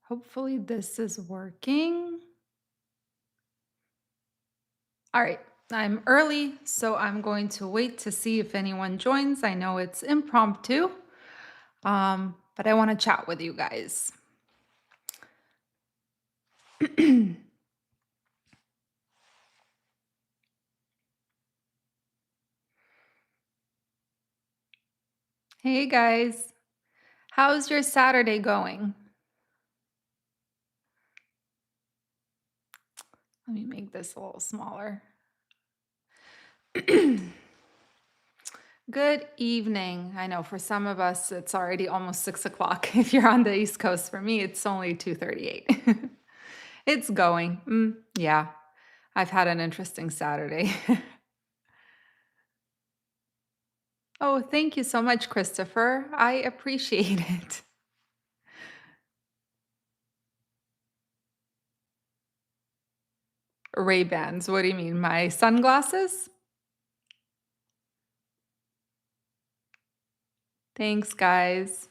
Hopefully this is working. All right, I'm early, so I'm going to wait to see if anyone joins. I know it's impromptu, but I want to chat with you guys. Hey guys, how's your Saturday going? Let me make this a little smaller. Good evening. I know for some of us it's already almost 6 o'clock. If you're on the East Coast, for me it's only 2:38. It's going. Yeah, I've had an interesting Saturday. Oh, thank you so much, Christopher. I appreciate it. Ray-Bans, what do you mean? My sunglasses? Thanks, guys.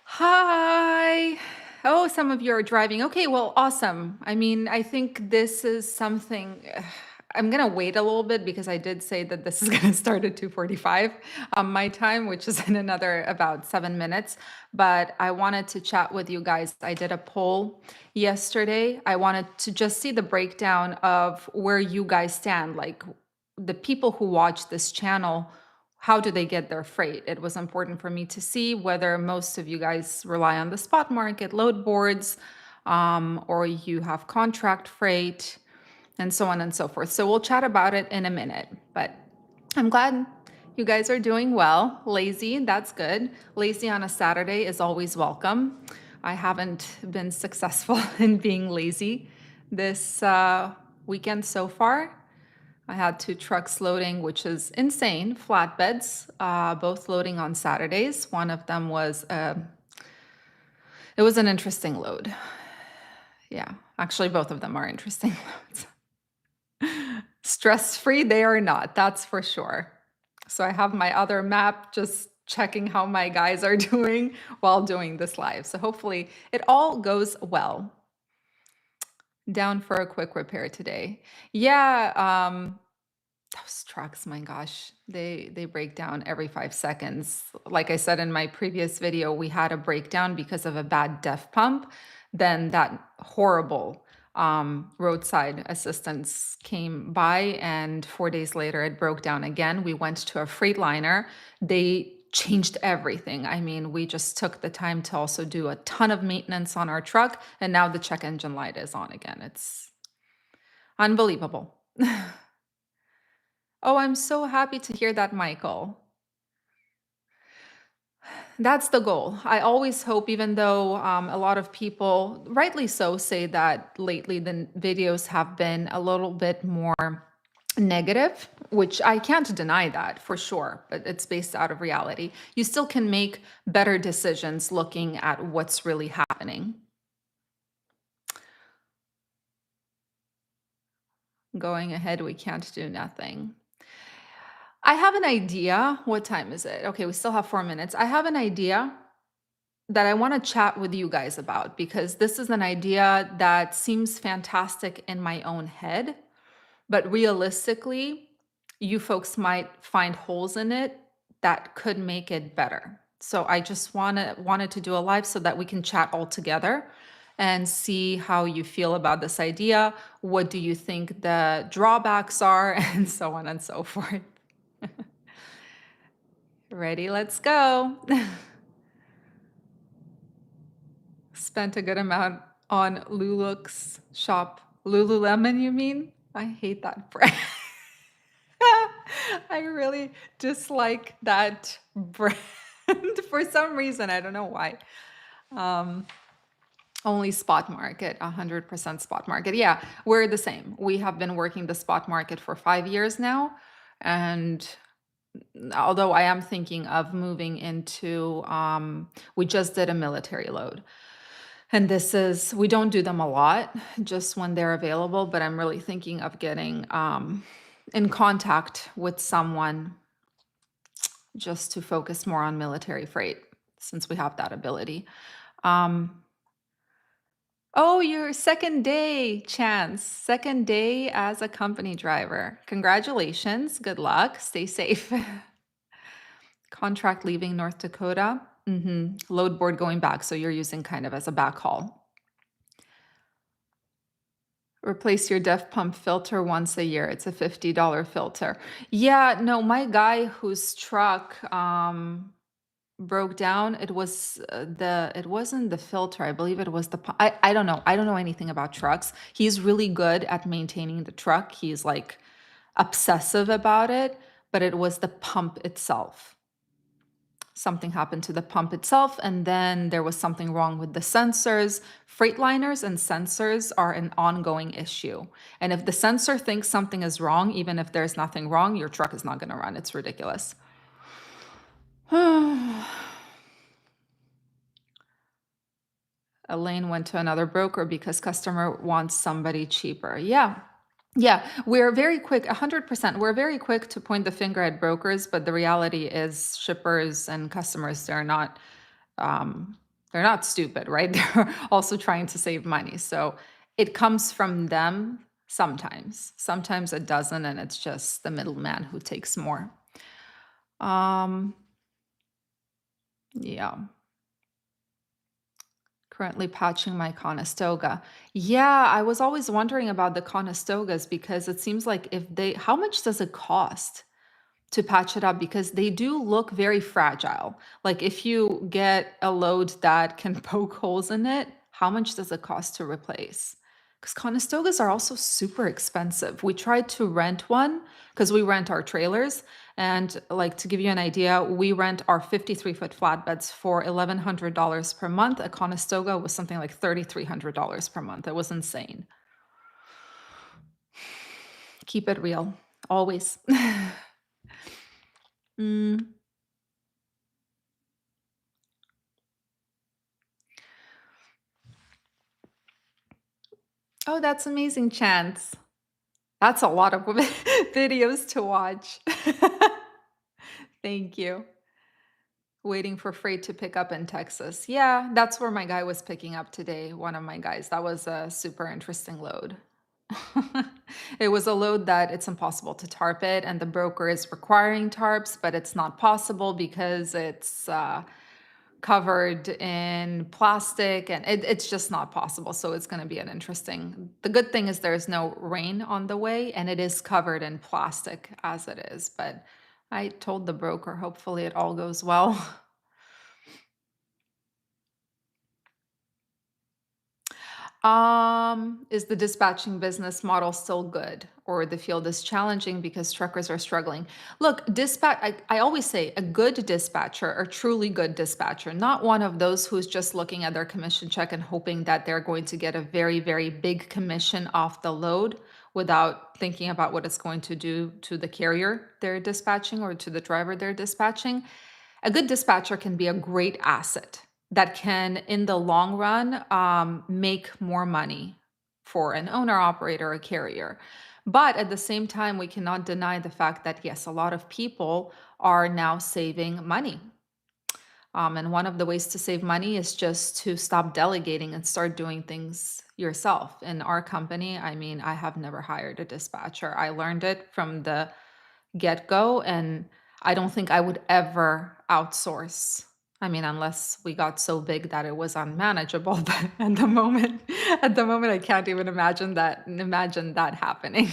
Hi. Oh, some of you are driving. Okay, well, awesome. I mean, I think this is something I'm gonna wait a little bit because I did say that this is gonna start at 2:45 my time, which is in another about 7 minutes. But I wanted to chat with you guys. I did a poll yesterday. I wanted to just see the breakdown of where you guys stand, like the people who watch this channel, how do they get their freight? It was important for me to see whether most of you guys rely on the spot market, load boards, or you have contract freight, and so on and so forth. So we'll chat about it in a minute. But I'm glad you guys are doing well. Lazy, that's good. Lazy on a Saturday is always welcome. I haven't been successful in being lazy this weekend so far. I had two trucks loading, which is insane, flatbeds, both loading on Saturdays. One of them was, it was an interesting load. Yeah, actually, both of them are interesting loads. Stress-free, they are not, that's for sure. So I have my other map just checking how my guys are doing while doing this live. So hopefully it all goes well. Down for a quick repair today. Yeah, those trucks, my gosh, they break down every 5 seconds. Like I said in my previous video, we had a breakdown because of a bad DEF pump. Then that horrible roadside assistance came by, and 4 days later it broke down again. We went to a Freightliner. They changed everything. I mean, we just took the time to also do a ton of maintenance on our truck, and now the check engine light is on again. It's unbelievable. Oh, I'm so happy to hear that, Michael. That's the goal. I always hope, even though a lot of people, rightly so, say that lately the videos have been a little bit more negative, which I can't deny that for sure, but it's based out of reality. You still can make better decisions looking at what's really happening. Going ahead, we can't do nothing. I have an idea. What time is it? Okay, we still have 4 minutes. I have an idea that I want to chat with you guys about because this is an idea that seems fantastic in my own head, but realistically, you folks might find holes in it that could make it better. So I just wanted to do a live so that we can chat all together and see how you feel about this idea. What do you think the drawbacks are, and so on and so forth. Ready? Let's go. Spent a good amount on Lulu's shop. Lululemon, you mean? I hate that brand. I really dislike that brand for some reason. I don't know why. Um, Only spot market, 100% spot market. Yeah, we're the same. We have been working the spot market for 5 years now. And although I am thinking of moving into, we just did a military load. And this is, we don't do them a lot, just when they're available, but I'm really thinking of getting in contact with someone just to focus more on military freight since we have that ability. Um, oh, your second day, Chance. Second day as a company driver. Congratulations. Good luck. Stay safe. Contract leaving North Dakota. Load board going back. So you're using kind of as a backhaul. Replace your DEF pump filter once a year. It's a $50 filter. Yeah, no, my guy whose truck broke down, it wasn't the filter. I believe it was I don't know. I don't know anything about trucks. He's really good at maintaining the truck. He's like obsessive about it, but it was the pump itself. Something happened to the pump itself, and then there was something wrong with the sensors. Freightliners and sensors are an ongoing issue. And if the sensor thinks something is wrong, even if there's nothing wrong, your truck is not going to run. It's ridiculous. Elaine went to another broker because customer wants somebody cheaper. Yeah. Yeah, we're very quick, 100%. We're very quick to point the finger at brokers, but the reality is shippers and customers, um, they're not stupid, right? They're also trying to save money. So it comes from them sometimes. Sometimes it doesn't, and it's just the middleman who takes more. Um, yeah. Currently patching my Conestoga. Yeah, I was always wondering about the Conestogas because it seems like how much does it cost to patch it up? Because they do look very fragile. Like if you get a load that can poke holes in it, how much does it cost to replace? Because Conestogas are also super expensive. We tried to rent one because we rent our trailers. And like to give you an idea, we rent our 53-foot flatbeds for $1,100 per month. A Conestoga was something like $3,300 per month. It was insane. Keep it real, always. Mm. Oh, that's amazing, Chance. That's a lot of videos to watch. Thank you. Waiting for freight to pick up in Texas. Yeah, that's where my guy was picking up today. One of my guys. That was a super interesting load. It was a load that it's impossible to tarp it, and the broker is requiring tarps, but it's not possible because it's covered in plastic and it's just not possible. So it's going to be an interesting. The good thing is there's no rain on the way and it is covered in plastic as it is. But I told the broker, hopefully it all goes well. Is the dispatching business model still good or the field is challenging because truckers are struggling? Look, I always say a good dispatcher, a truly good dispatcher, not one of those who's just looking at their commission check and hoping that they're going to get a very, very big commission off the load without thinking about what it's going to do to the carrier they're dispatching or to the driver they're dispatching. A good dispatcher can be a great asset that can, in the long run, make more money for an owner, operator, or carrier. But at the same time, we cannot deny the fact that, yes, a lot of people are now saving money. And one of the ways to save money is just to stop delegating and start doing things yourself. In our company, I mean, I have never hired a dispatcher. I learned it from the get go, and I don't think I would ever outsource. I mean, unless we got so big that it was unmanageable. But at the moment, I can't even imagine that happening.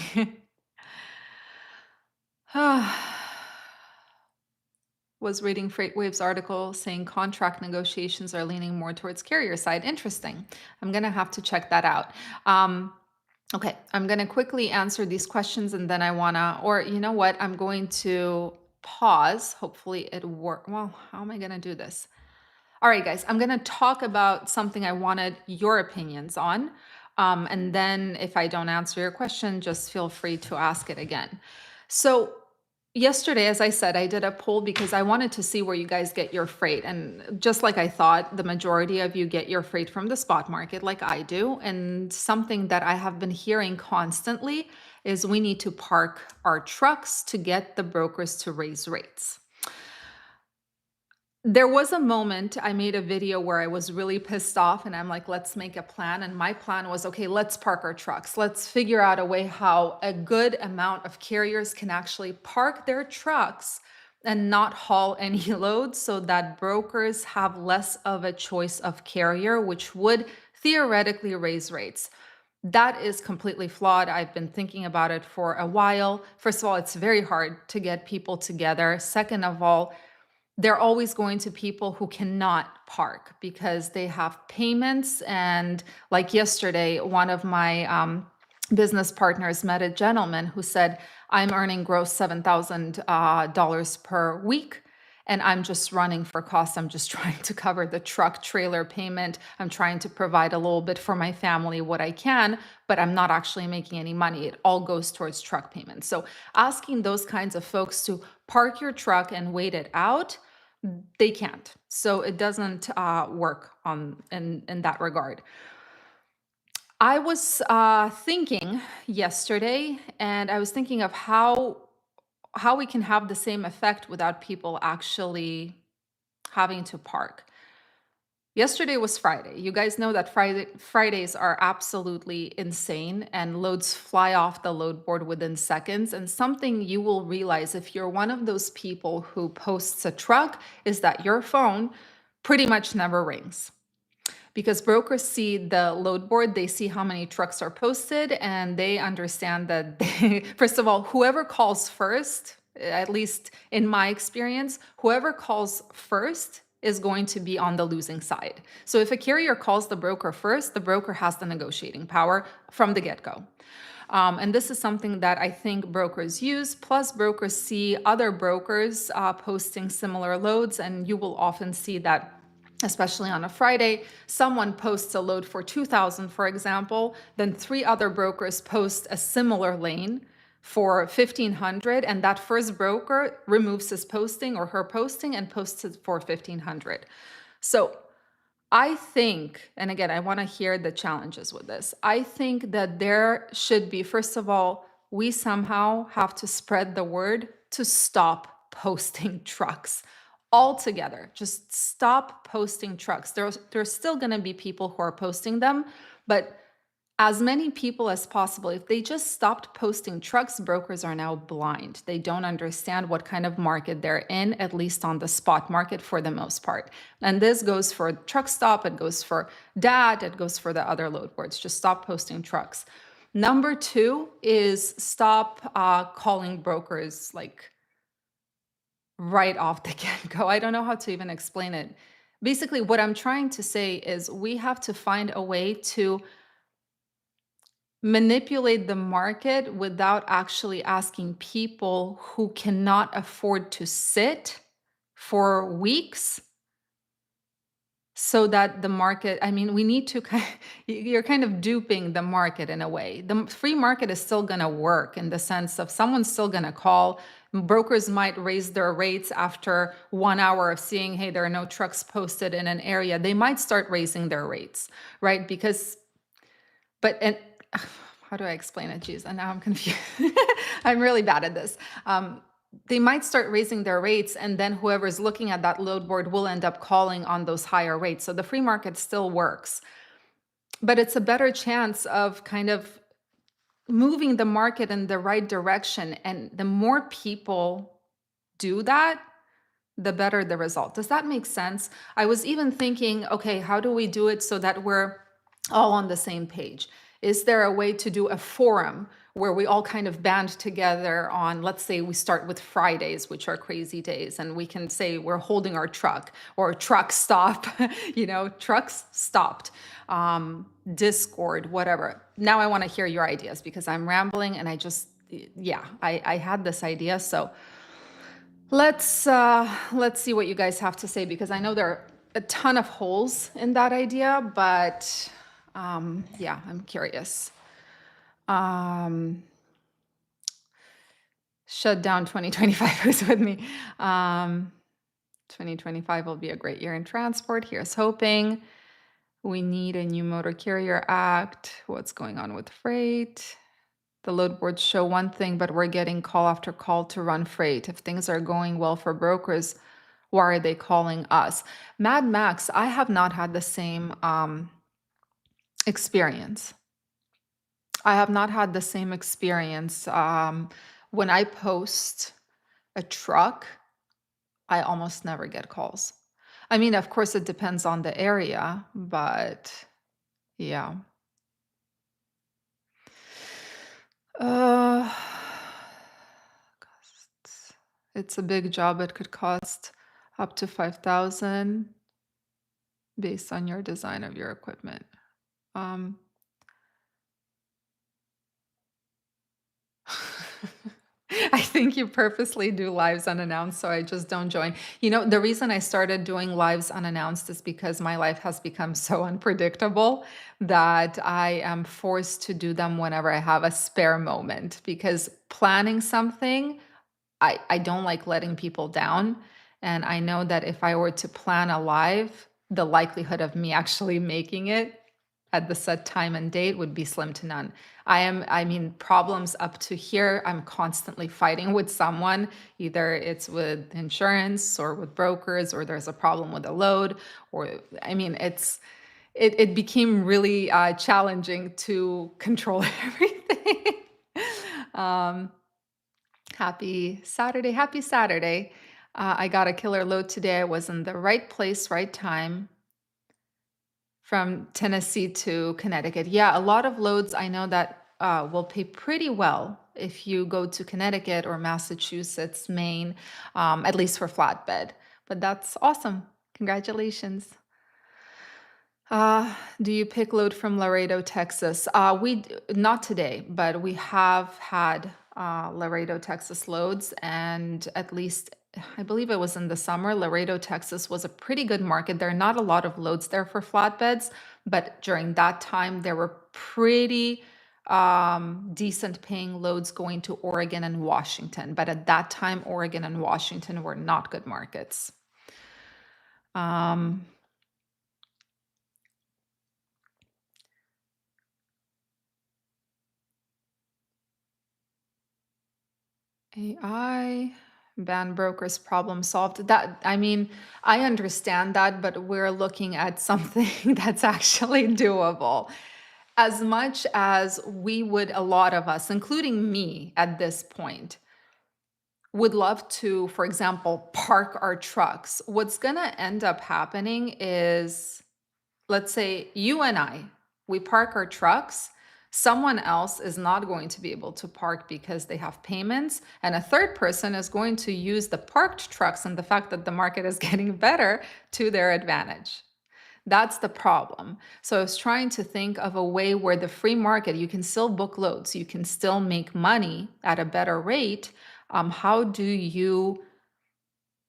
Was reading FreightWaves article saying contract negotiations are leaning more towards carrier side. Interesting. I'm gonna have to check that out. Okay, I'm going to quickly answer these questions and then or you know what, I'm going to pause. Hopefully it work. Well, how am I going to do this? All right, guys, I'm going to talk about something I wanted your opinions on. And then if I don't answer your question, just feel free to ask it again. So yesterday, as I said, I did a poll because I wanted to see where you guys get your freight. And just like I thought, the majority of you get your freight from the spot market like I do. And something that I have been hearing constantly is we need to park our trucks to get the brokers to raise rates. There was a moment I made a video where I was really pissed off and I'm like, let's make a plan. And my plan was, okay, let's park our trucks. Let's figure out a way how a good amount of carriers can actually park their trucks and not haul any loads so that brokers have less of a choice of carrier, which would theoretically raise rates. That is completely flawed. I've been thinking about it for a while. First of all, it's very hard to get people together. Second of all, they're always going to people who cannot park because they have payments. And like yesterday, one of my business partners met a gentleman who said, I'm earning gross $7,000 per week. And I'm just running for costs. I'm just trying to cover the truck trailer payment. I'm trying to provide a little bit for my family, what I can, but I'm not actually making any money. It all goes towards truck payments. So asking those kinds of folks to park your truck and wait it out, they can't. So it doesn't work in that regard. I was thinking yesterday, and I was thinking of how we can have the same effect without people actually having to park. Yesterday was Friday. You guys know that Fridays are absolutely insane and loads fly off the load board within seconds. And something you will realize if you're one of those people who posts a truck is that your phone pretty much never rings. Because brokers see the load board, they see how many trucks are posted, and they understand that first of all, whoever calls first, at least in my experience, whoever calls first is going to be on the losing side. So if a carrier calls the broker first, the broker has the negotiating power from the get-go. And this is something that I think brokers use. Plus, brokers see other brokers posting similar loads, and you will often see that, especially on a Friday, someone posts a load for 2,000, for example, then three other brokers post a similar lane for 1,500, and that first broker removes his posting or her posting and posts it for 1,500. So I think, and again, I want to hear the challenges with this. I think that there should be, first of all, we somehow have to spread the word to stop posting trucks altogether. Just stop posting trucks. There's still going to be people who are posting them, but as many people as possible, if they just stopped posting trucks, brokers are now blind. They don't understand what kind of market they're in, at least on the spot market for the most part. And this goes for truck stop, it goes for DAT, it goes for the other load boards. Just stop posting trucks. Number two is stop calling brokers like right off the get-go. I don't know how to even explain it. Basically, what I'm trying to say is we have to find a way to manipulate the market without actually asking people who cannot afford to sit for weeks so that the market, I mean, we need to you're kind of duping the market in a way. The free market is still going to work in the sense of someone's still going to call. Brokers might raise their rates after 1 hour of seeing, hey, there are no trucks posted in an area. They might start raising their rates, right? Because and how do I explain it? Geez, and now I'm confused. I'm really bad at this. They might start raising their rates, and then whoever's looking at that load board will end up calling on those higher rates. So the free market still works, but it's a better chance of kind of moving the market in the right direction. And the more people do that, the better the result. Does that make sense? I was even thinking, okay, how do we do it so that we're all on the same page? Is there a way to do a forum where we all kind of band together on, let's say we start with Fridays, which are crazy days, and we can say we're holding our truck or truck stop, trucks stopped, Discord, whatever. Now I want to hear your ideas because I'm rambling and I had this idea. So let's see what you guys have to say because I know there are a ton of holes in that idea, but yeah, I'm curious. Shut down 2025. Who's with me? 2025 will be a great year in transport. Here's hoping. We need a new Motor Carrier Act. What's going on with freight? The load boards show one thing, but we're getting call after call to run freight. If things are going well for brokers, Why are they calling us? Mad Max, I have not had the same experience. I have not had the same experience. When I post a truck, I almost never get calls. I mean, of course, it depends on the area, but yeah. Uh, costs. It's a big job. It could cost up to 5,000 based on your design of your equipment. Um, I think you purposely do lives unannounced, so I just don't join. You know, the reason I started doing lives unannounced is because my life has become so unpredictable that I am forced to do them whenever I have a spare moment. Because planning something, I don't like letting people down. And I know that if I were to plan a live, the likelihood of me actually making it at the set time and date would be slim to none. I mean, problems up to here, I'm constantly fighting with someone. Either it's with insurance or with brokers, or there's a problem with a load, or I mean, it became really challenging to control everything. um, Happy Saturday. Happy Saturday. I got a killer load today. I was in the right place, right time from Tennessee to Connecticut. Yeah, a lot of loads I know that will pay pretty well if you go to Connecticut or Massachusetts, Maine, at least for flatbed. But that's awesome. Congratulations. Do you pick load from Laredo, Texas? Not today, but we have had Laredo, Texas loads, and at least I believe it was in the summer. Laredo, Texas was a pretty good market. There are not a lot of loads there for flatbeds, but during that time, there were pretty decent paying loads going to Oregon and Washington. But at that time, Oregon and Washington were not good markets. Um, AI ban brokers problem solved. That I mean, I understand that, but we're looking at something that's actually doable. As much as we would, a lot of us, including me at this point, would love to, for example, park our trucks. What's going to end up happening is, let's say you and I, we park our trucks. Someone else is not going to be able to park because they have payments. And a third person is going to use the parked trucks and the fact that the market is getting better to their advantage. That's the problem. So I was trying to think of a way where the free market, you can still book loads, you can still make money at a better rate. How do you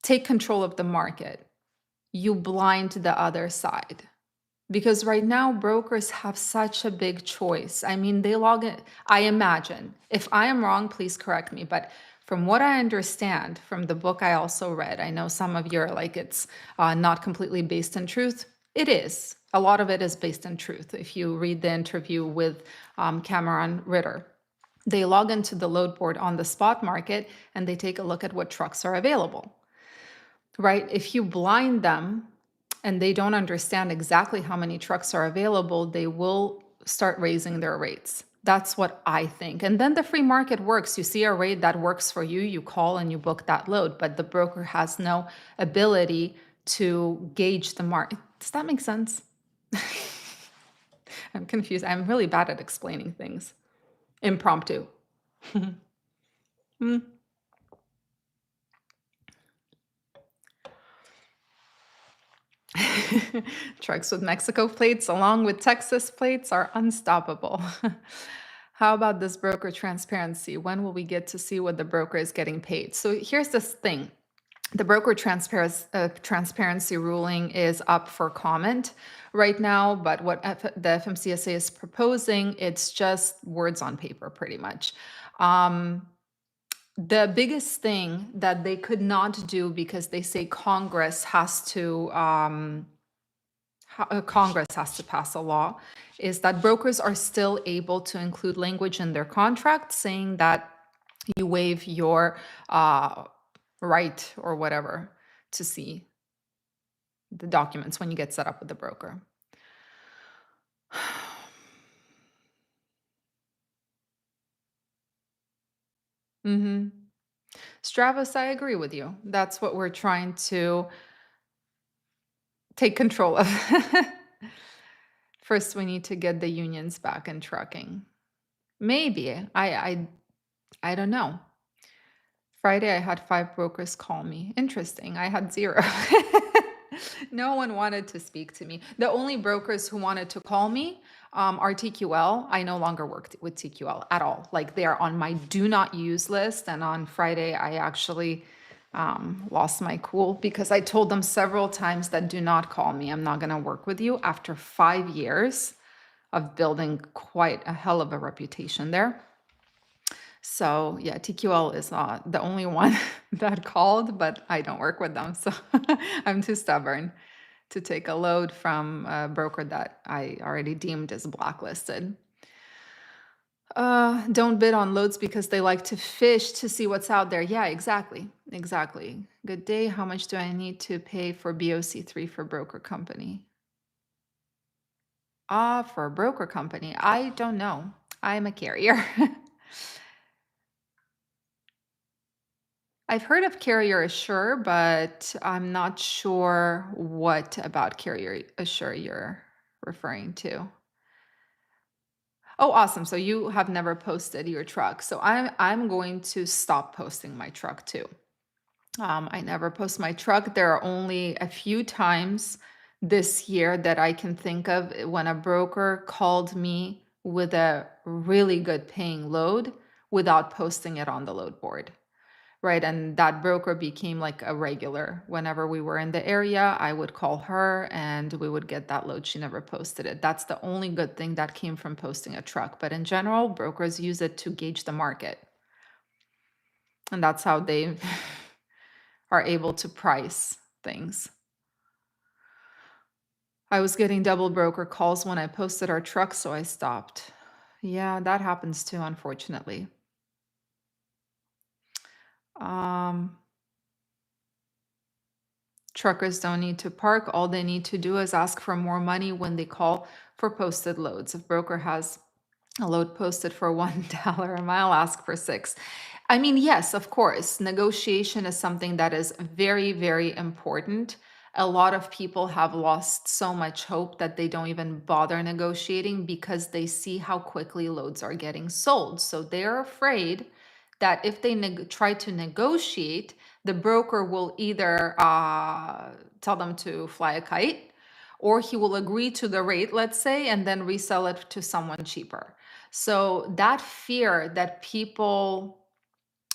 take control of the market? You blind the other side. Because right now, brokers have such a big choice. I mean, they log in, I imagine. If I am wrong, please correct me. But from what I understand from the book I also read, I know some of you are like, it's not completely based in truth. It is. A lot of it is based in truth. If you read the interview with Cameron Ritter, they log into the load board on the spot market and they take a look at what trucks are available, right? If you blind them and they don't understand exactly how many trucks are available, they will start raising their rates. That's what I think. And then the free market works. You see a rate that works for you, you call and you book that load, but the broker has no ability to gauge the market. Does that make sense? I'm confused. I'm really bad at explaining things. Impromptu. Hmm. Trucks with Mexico plates, along with Texas plates, are unstoppable. How about this broker transparency? When will we get to see what the broker is getting paid? So here's this thing. The broker transparency ruling is up for comment right now, but what the FMCSA is proposing, it's just words on paper pretty much. The biggest thing that they could not do, because they say Congress has to pass a law, is that brokers are still able to include language in their contract saying that you waive your right or whatever to see the documents when you get set up with the broker. hmm Stravos, I agree with you. That's what we're trying to take control of. First, we need to get the unions back in trucking. Maybe. I don't know. Friday, I had 5 brokers call me. Interesting. I had 0. No one wanted to speak to me. The only brokers who wanted to call me are TQL. I no longer work with TQL at all. Like they are on my do not use list. And on Friday, I actually lost my cool because I told them several times that do not call me. I'm not going to work with you after 5 years of building quite a hell of a reputation there. So yeah, TQL is not the only one that called, but I don't work with them. So I'm too stubborn to take a load from a broker that I already deemed as blacklisted. Don't bid on loads because they like to fish to see what's out there. Yeah, exactly. Exactly. Good day. How much do I need to pay for BOC3 for broker company? For a broker company, I don't know. I'm a carrier. I've heard of Carrier Assure, but I'm not sure what about Carrier Assure you're referring to. Oh, awesome. So you have never posted your truck. So I'm going to stop posting my truck too. I never post my truck. There are only a few times this year that I can think of when a broker called me with a really good paying load without posting it on the load board. Right. And that broker became like a regular. Whenever we were in the area, I would call her and we would get that load. She never posted it. That's the only good thing that came from posting a truck. But in general, brokers use it to gauge the market. And that's how they are able to price things. I was getting double broker calls when I posted our truck, so I stopped. Yeah, that happens too, unfortunately. Um, Truckers don't need to park. All they need to do is ask for more money when they call for posted loads. If broker has a load posted for $1 a mile, ask for 6. I mean, yes, of course, negotiation is something that is very, very important. A lot of people have lost so much hope that they don't even bother negotiating because they see how quickly loads are getting sold. So they're afraid that if they try to negotiate, the broker will either tell them to fly a kite or he will agree to the rate, let's say, and then resell it to someone cheaper. So that fear that people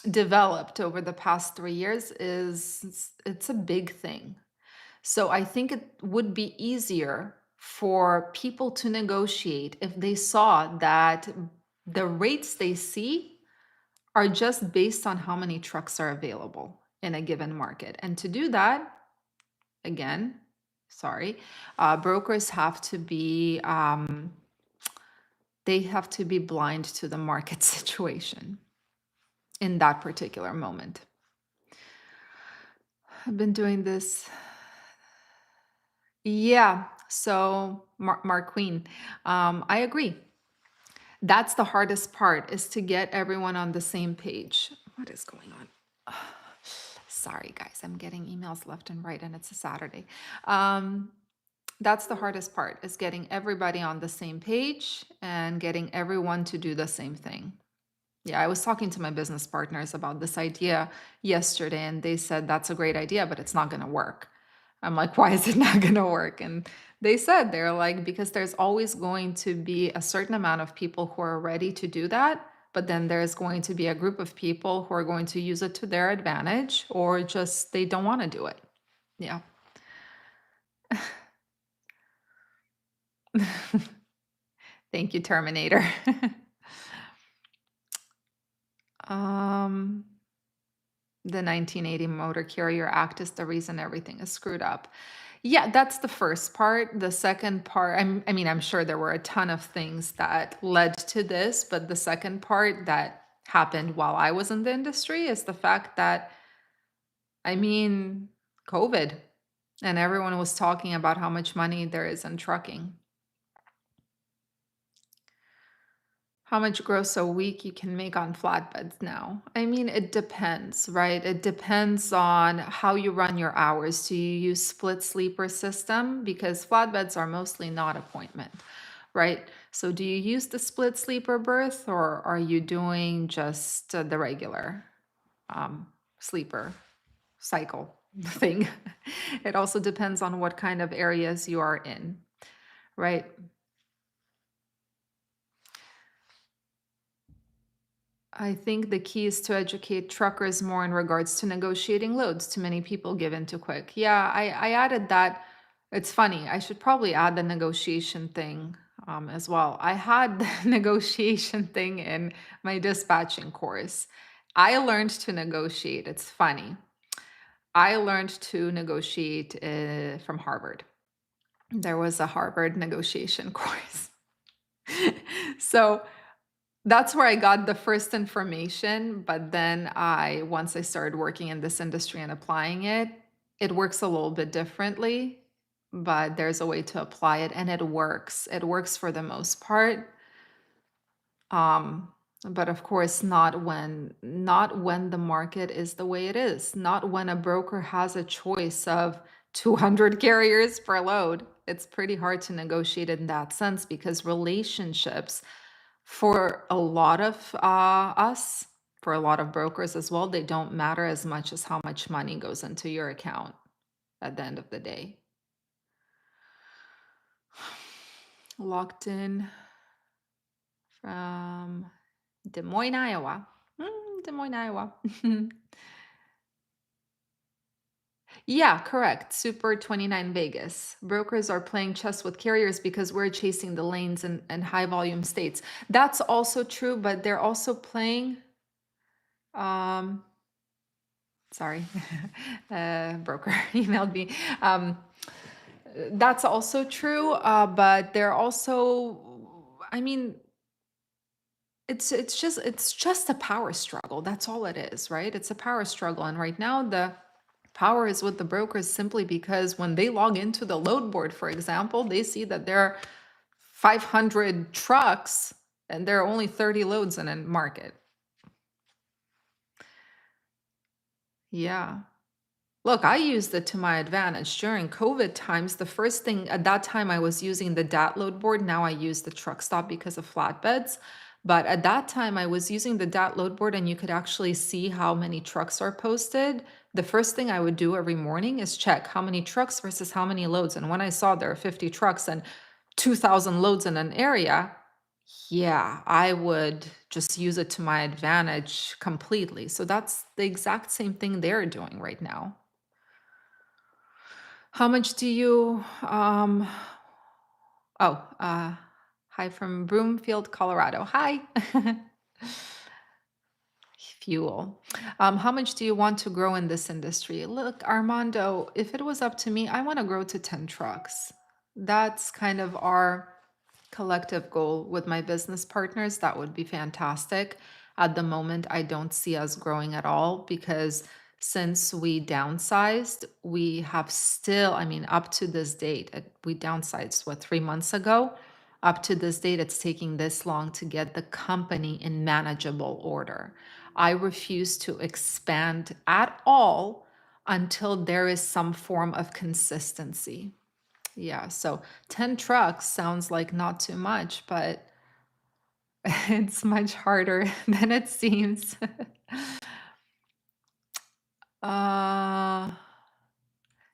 developed over the past 3 years it's a big thing. So I think it would be easier for people to negotiate if they saw that the rates they see are just based on how many trucks are available in a given market. And to do that, again, sorry, brokers have to be they have to be blind to the market situation in that particular moment. I've been doing this. Yeah. So, Mark Queen, I agree. That's the hardest part is to get everyone on the same page. What is going on? Sorry, guys, I'm getting emails left and right, and it's a Saturday. Um, that's the hardest part is getting everybody on the same page and getting everyone to do the same thing. Yeah, I was talking to my business partners about this idea yesterday, and they said that's a great idea, but it's not going to work. I'm like, why is it not going to work? And they said, they're like, because there's always going to be a certain amount of people who are ready to do that. But then there's going to be a group of people who are going to use it to their advantage or just they don't want to do it. Yeah. Thank you, Terminator. um, the 1980 Motor Carrier Act is the reason everything is screwed up. Yeah, that's the first part. The second part, I mean, I'm sure there were a ton of things that led to this, but the second part that happened while I was in the industry is the fact that, I mean, COVID, and everyone was talking about how much money there is in trucking. How much gross a week you can make on flatbeds now? I mean, it depends, right? It depends on how you run your hours. Do you use split sleeper system? Because flatbeds are mostly not appointment, right? So do you use the split sleeper berth or are you doing just the regular um, sleeper cycle thing? It also depends on what kind of areas you are in, right? I think the key is to educate truckers more in regards to negotiating loads. Too many people give in too quick. Yeah, I added that. It's funny. I should probably add the negotiation thing as well. I had the negotiation thing in my dispatching course. I learned to negotiate. It's funny. I learned to negotiate from Harvard. There was a Harvard negotiation course. So that's where I got the first information, but then once I started working in this industry and applying it, it works a little bit differently, but there's a way to apply it and it works. It works for the most part. Um, but of course, not when the market is the way it is, not when a broker has a choice of 200 carriers per load. It's pretty hard to negotiate in that sense because relationships for a lot of us, for a lot of brokers as well, they don't matter as much as how much money goes into your account at the end of the day. Locked in from Des Moines, Iowa. Des Moines, Iowa. Yeah, correct. Super 29 Vegas. Brokers are playing chess with carriers because we're chasing the lanes and high volume states. That's also true, but they're also playing. Um, Sorry, broker emailed me. That's also true, but they're also. I mean, it's just a power struggle. That's all it is, right? It's a power struggle, and right now the power is with the brokers simply because when they log into the load board, for example, they see that there are 500 trucks and there are only 30 loads in a market. Yeah. Look, I used it to my advantage during COVID times. The first thing at that time, I was using the DAT load board. Now I use the truck stop because of flatbeds. But at that time, I was using the DAT load board, and you could actually see how many trucks are posted. The first thing I would do every morning is check how many trucks versus how many loads. And when I saw there are 50 trucks and 2,000 loads in an area, yeah, I would just use it to my advantage completely. So that's the exact same thing they're doing right now. How much do you oh, hi from Broomfield, Colorado. Hi. Fuel. How much do you want to grow in this industry? Look, Armando, if it was up to me, I want to grow to 10 trucks. That's kind of our collective goal with my business partners. That would be fantastic. At the moment, I don't see us growing at all because since we downsized, we have still, I mean, up to this date, we downsized, what, 3 months ago? Up to this date, it's taking this long to get the company in manageable order. I refuse to expand at all until there is some form of consistency. Yeah, so 10 trucks sounds like not too much, but it's much harder than it seems. uh,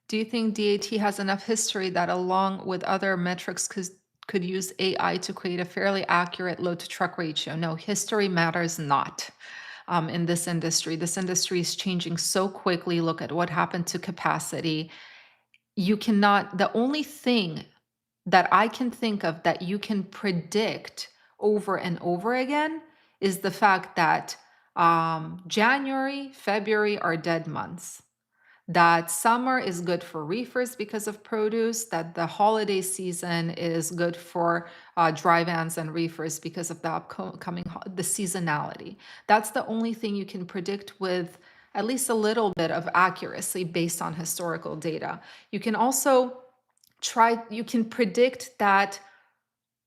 do you think DAT has enough history that, along with other metrics, could use AI to create a fairly accurate load to truck ratio? No, history matters not. In this industry, is changing so quickly. Look at what happened to capacity. You cannot, the only thing that I can think of that you can predict over and over again is the fact that January, February are dead months. That summer is good for reefers because of produce, that the holiday season is good for dry vans and reefers because of the upcoming the seasonality. That's the only thing you can predict with at least a little bit of accuracy based on historical data. You can also you can predict that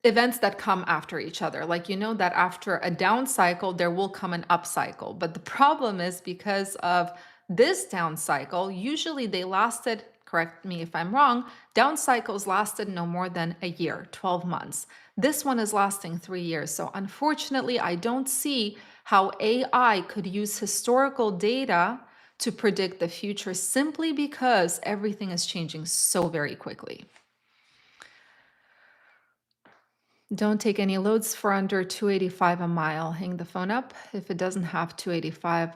events that come after each other. Like, you know that after a down cycle, there will come an up cycle. But the problem is because of this down cycle, usually they lasted, correct me if I'm wrong, down cycles lasted no more than a year, 12 months. This one is lasting 3 years. So unfortunately, I don't see how AI could use historical data to predict the future simply because everything is changing so very quickly. Don't take any loads for under 285 a mile. Hang the phone up if it doesn't have 285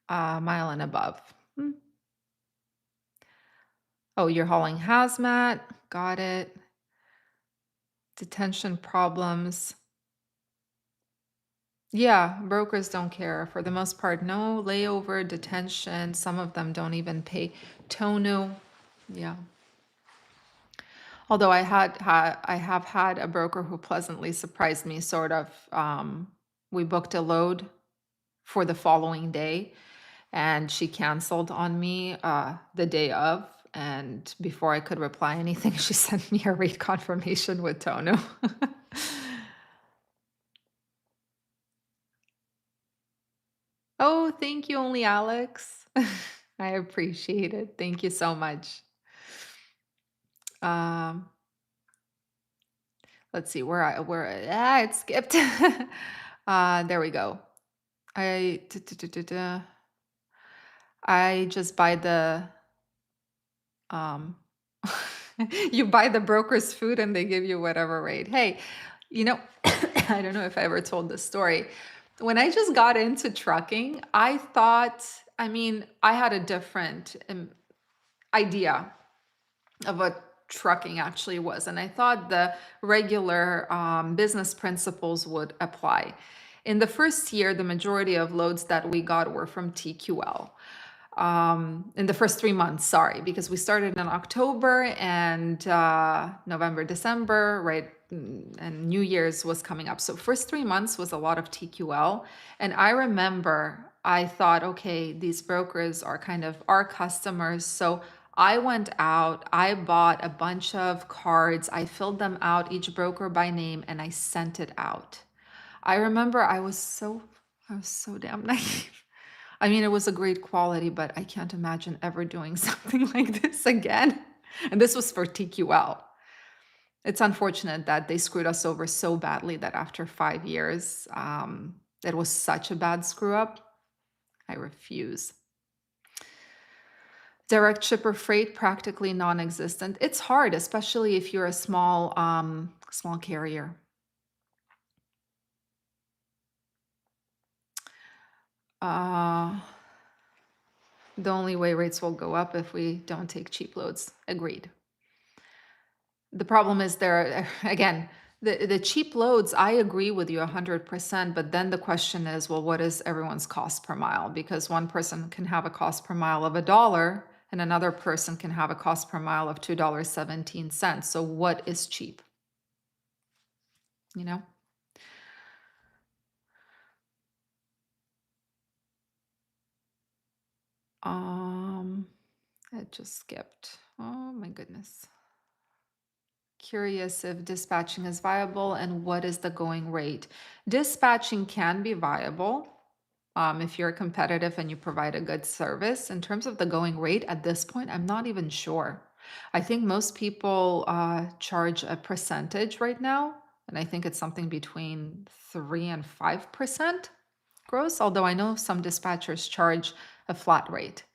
a mile and above. Hmm. Oh, you're hauling hazmat. Got it. Detention problems. Yeah, brokers don't care. For the most part, no layover, detention. Some of them don't even pay TONU. Yeah. Although I have had a broker who pleasantly surprised me, sort of. We booked a load for the following day, and she canceled on me the day of. And before I could reply anything, she sent me a rate confirmation with TONU. Oh, thank you, only Alex. I appreciate it. Thank you so much. Um, let's see where it skipped. There we go. I duh, duh, duh, duh, duh. I just buy the um you buy the broker's food and they give you whatever rate. Hey, you know, I don't know if I ever told this story. When I just got into trucking, I thought, I mean, I had a different idea of what trucking actually was. And I thought the regular business principles would apply. In the first year, the majority of loads that we got were from TQL. In the first 3 months, sorry, because we started in October and November, December, right? And New Year's was coming up. So first 3 months was a lot of TQL. And I remember I thought, okay, these brokers are kind of our customers. So I went out, I bought a bunch of cards, I filled them out, each broker by name, and I sent it out. I remember I was so damn naive. I mean, it was a great quality, but I can't imagine ever doing something like this again. And this was for TQL. It's unfortunate that they screwed us over so badly that after 5 years, it was such a bad screw up. I refuse. Direct shipper freight practically non-existent. It's hard, especially if you're a small carrier. Uh, the only way rates will go up if we don't take cheap loads. Agreed. The problem is there again, the cheap loads, I agree with you 100%, but then the question is, well, what is everyone's cost per mile? Because one person can have a cost per mile of $1 and another person can have a cost per mile of $2.17. So what is cheap? You know? Um, it just skipped. Oh my goodness. Curious if dispatching is viable and what is the going rate. Dispatching can be viable if you're competitive and you provide a good service. In terms of the going rate, at this point, I'm not even sure. I think most people charge a percentage right now, and I think it's something between 3 and 5% gross, although I know some dispatchers charge a flat rate.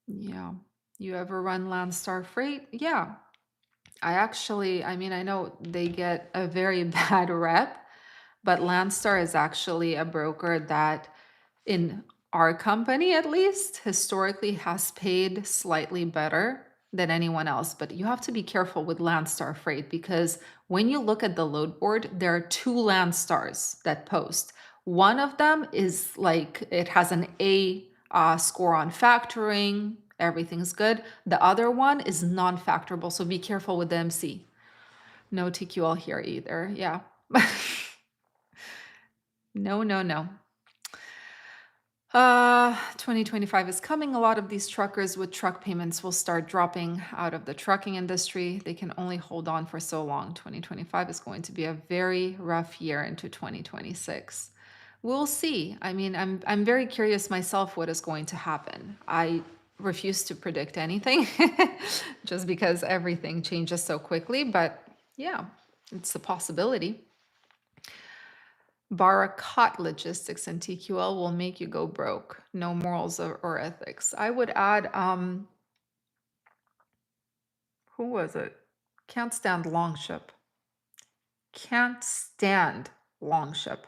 Yeah. You ever run Landstar Freight? Yeah. I mean, I know they get a very bad rep, but Landstar is actually a broker that, in our company at least, historically has paid slightly better than anyone else. But you have to be careful with Landstar Freight because when you look at the load board, there are two Landstars that post. One of them is like it has an A score on factoring, everything's good. The other one is non factorable, so be careful with the MC. No TQL here either. Yeah. No, no, no. 2025 is coming. A lot of these truckers with truck payments will start dropping out of the trucking industry. They can only hold on for so long. 2025 is going to be a very rough year into 2026. We'll see. I mean, I'm very curious myself what is going to happen. I refuse to predict anything just because everything changes so quickly, but yeah, it's a possibility. Barakat logistics and TQL will make you go broke. No morals or ethics. I would add, who was it? Can't stand Longship. Can't stand Longship.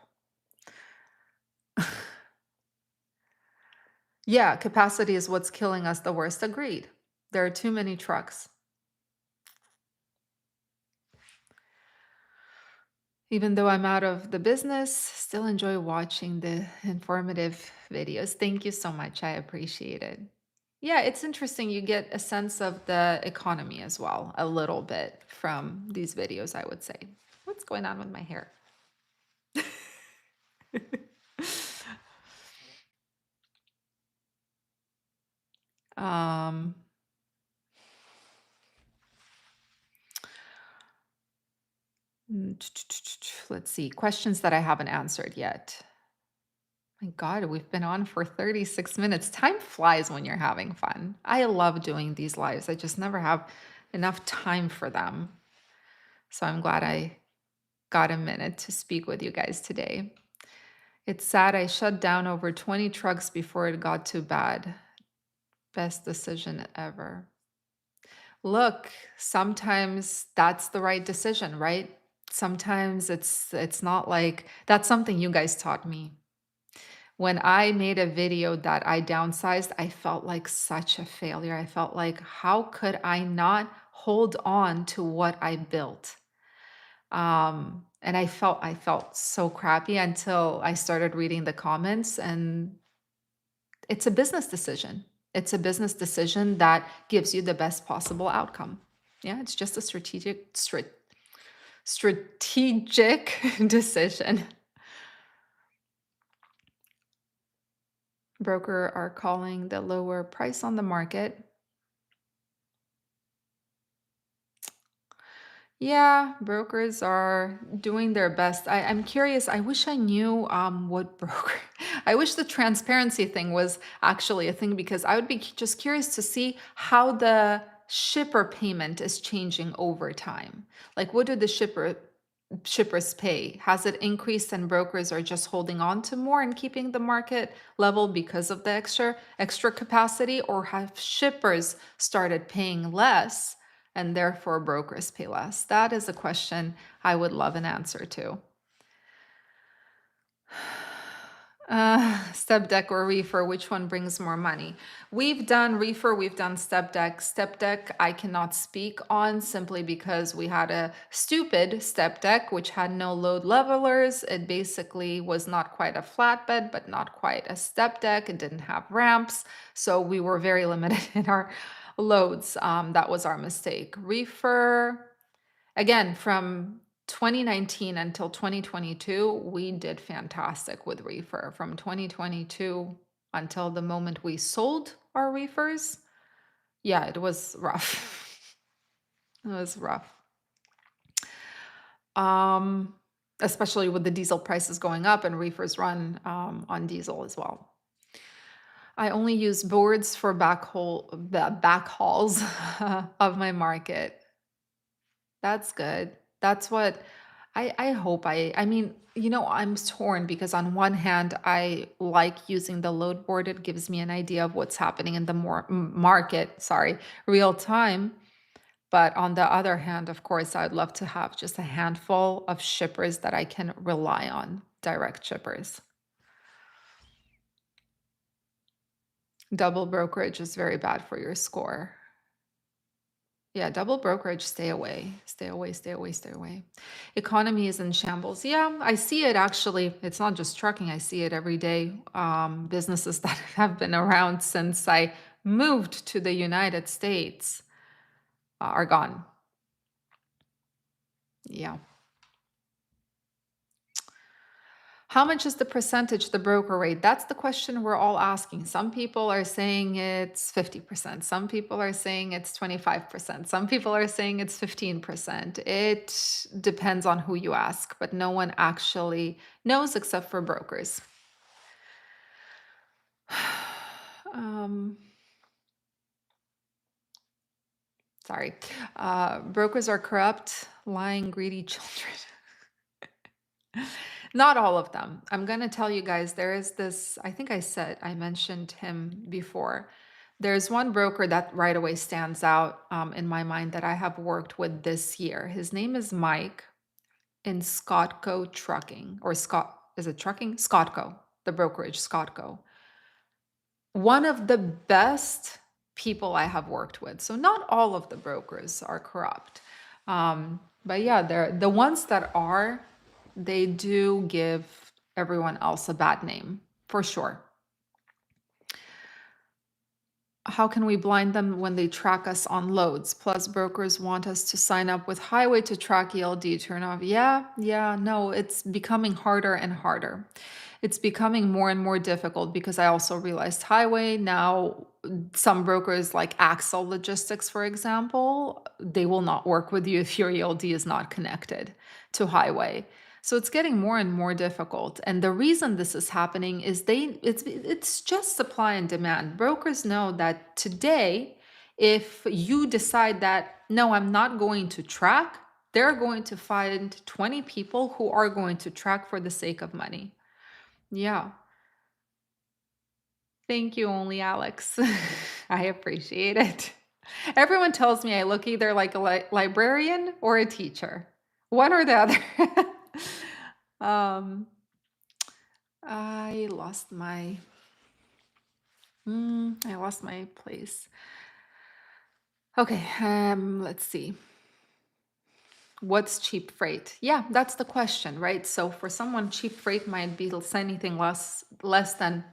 Yeah, capacity is what's killing us the worst. Agreed. There are too many trucks. Even though I'm out of the business, still enjoy watching the informative videos. Thank you so much. I appreciate it. Yeah, it's interesting. You get a sense of the economy as well, a little bit from these videos, I would say. What's going on with my hair? Um, let's see. Questions that I haven't answered yet. My God, we've been on for 36 minutes. Time flies when you're having fun. I love doing these lives. I just never have enough time for them. So I'm glad I got a minute to speak with you guys today. It's sad I shut down over 20 trucks before it got too bad. Best decision ever. Look, sometimes that's the right decision, right? Sometimes it's not like that's something you guys taught me. When I made a video that I downsized, I felt like such a failure. I felt like, how could I not hold on to what I built? And I felt so crappy until I started reading the comments, and it's a business decision. It's a business decision that gives you the best possible outcome. Yeah, it's just a strategic decision. Broker are calling the lower price on the market. Yeah, brokers are doing their best. I'm curious. I wish I knew what broker. I wish the transparency thing was actually a thing because I would be just curious to see how the shipper payment is changing over time. Like, what do the shippers pay? Has it increased and brokers are just holding on to more and keeping the market level because of the extra capacity, or have shippers started paying less and therefore brokers pay less? That is a question I would love an answer to. Step deck or reefer, which one brings more money? We've done reefer, we've done step deck. Step deck, I cannot speak on simply because we had a stupid step deck which had no load levelers. It basically was not quite a flatbed, but not quite a step deck. It didn't have ramps. So we were very limited in our loads. That was our mistake. Reefer, again, from 2019 until 2022, we did fantastic with reefer. From 2022 until the moment we sold our reefers, yeah, it was rough. It was rough. Um, Especially with the diesel prices going up and reefers run on diesel as well. I only use boards for back hauls of my market. That's good. That's what I hope I mean, I'm torn because on one hand, I like using the load board. It gives me an idea of what's happening in the market, sorry, real time. But on the other hand, of course, I'd love to have just a handful of shippers that I can rely on, direct shippers. Double brokerage is very bad for your score. Yeah, double brokerage, stay away. Stay away, stay away, stay away. Economy is in shambles. Yeah, I see it actually. It's not just trucking, I see it every day. Businesses that have been around since I moved to the United States are gone. Yeah. How much is the percentage, the broker rate? That's the question we're all asking. Some people are saying it's 50%. Some people are saying it's 25%. Some people are saying it's 15%. It depends on who you ask, but no one actually knows except for brokers. Um, sorry. Brokers are corrupt, lying, greedy children. Not all of them. I'm going to tell you guys, there is this, I think I mentioned him before. There's one broker that right away stands out in my mind that I have worked with this year. His name is Mike in Scottco Trucking, or Scott, is it trucking? Scottco, the brokerage, Scottco. One of the best people I have worked with. So not all of the brokers are corrupt. But yeah, they're the ones that are, they do give everyone else a bad name, for sure. How can we blind them when they track us on loads? Plus, brokers want us to sign up with Highway to track ELD turn off. Yeah, no, it's becoming harder and harder. It's becoming more and more difficult because I also realized Highway now, some brokers like Axel Logistics, for example, they will not work with you if your ELD is not connected to Highway. So it's getting more and more difficult. And the reason this is happening is it's just supply and demand. Brokers know that today, if you decide that no, I'm not going to track, they're going to find 20 people who are going to track for the sake of money. Yeah. Thank you, only Alex. I appreciate it. Everyone tells me I look either like a librarian or a teacher, one or the other. um, I lost my I lost my place. Okay, let's see. What's cheap freight? Yeah, that's the question, right? So for someone, cheap freight might be anything less than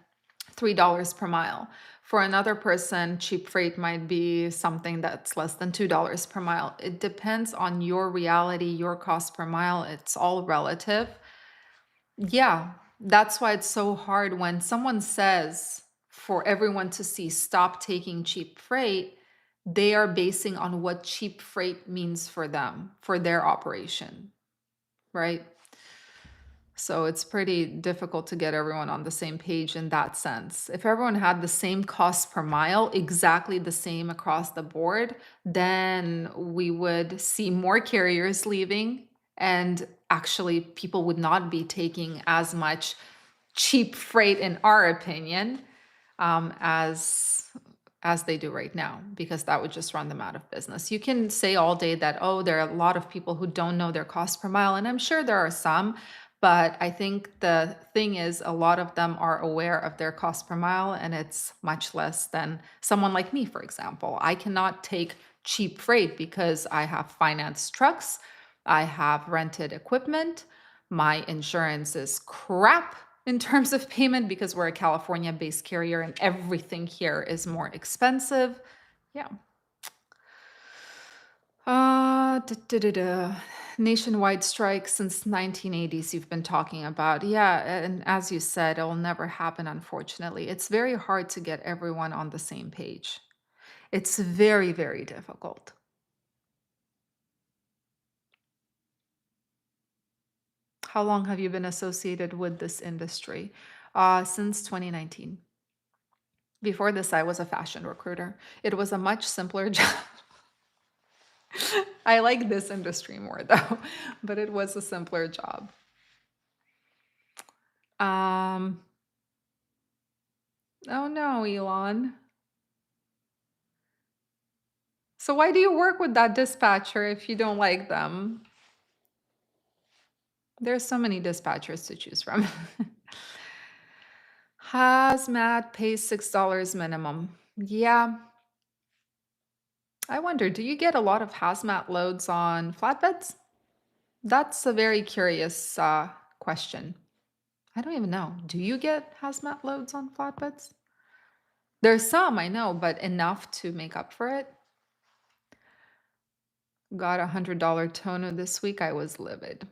$3 per mile. For another person, cheap freight might be something that's less than $2 per mile. It depends on your reality, your cost per mile. It's all relative. Yeah, that's why it's so hard when someone says for everyone to see, stop taking cheap freight, they are basing on what cheap freight means for them, for their operation, right? So it's pretty difficult to get everyone on the same page in that sense. If everyone had the same cost per mile, exactly the same across the board, then we would see more carriers leaving, and actually people would not be taking as much cheap freight, in our opinion, as they do right now, because that would just run them out of business. You can say all day that, oh, there are a lot of people who don't know their cost per mile, and I'm sure there are some, but I think the thing is a lot of them are aware of their cost per mile, and it's much less than someone like me, for example. I cannot take cheap freight because I have financed trucks, I have rented equipment, my insurance is crap in terms of payment because we're a California based carrier and everything here is more expensive. Yeah. Da, da, da, da. Nationwide strike since 1980s you've been talking about. Yeah, and as you said, it'll never happen, unfortunately. It's very hard to get everyone on the same page. It's very, very difficult. How long have you been associated with this industry? Since 2019. Before this, I was a fashion recruiter. It was a much simpler job. I like this industry more though, but it was a simpler job. Um, oh no, Elon. So why do you work with that dispatcher if you don't like them? There's so many dispatchers to choose from. Hazmat pays $6 minimum. Yeah, I wonder, do you get a lot of hazmat loads on flatbeds? That's a very curious question. I don't even know. Do you get hazmat loads on flatbeds? There's some, I know, but enough to make up for it? Got $100 toner this week. I was livid.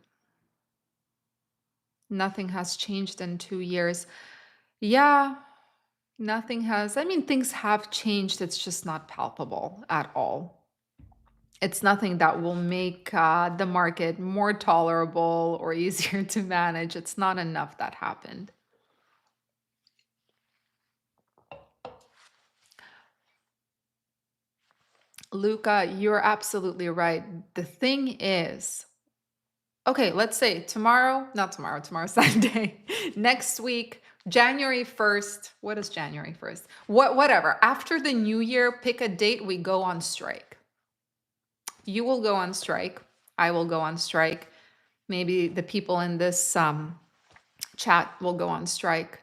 Nothing has changed in 2 years. Yeah, nothing has. I mean, things have changed. It's just not palpable at all. It's nothing that will make the market more tolerable or easier to manage. It's not enough that happened. Luca, you're absolutely right. The thing is, okay, let's say tomorrow, not tomorrow, tomorrow's Sunday, next week, January 1st. What is January 1st? Whatever. After the new year, pick a date, we go on strike. You will go on strike. I will go on strike. Maybe the people in this chat will go on strike.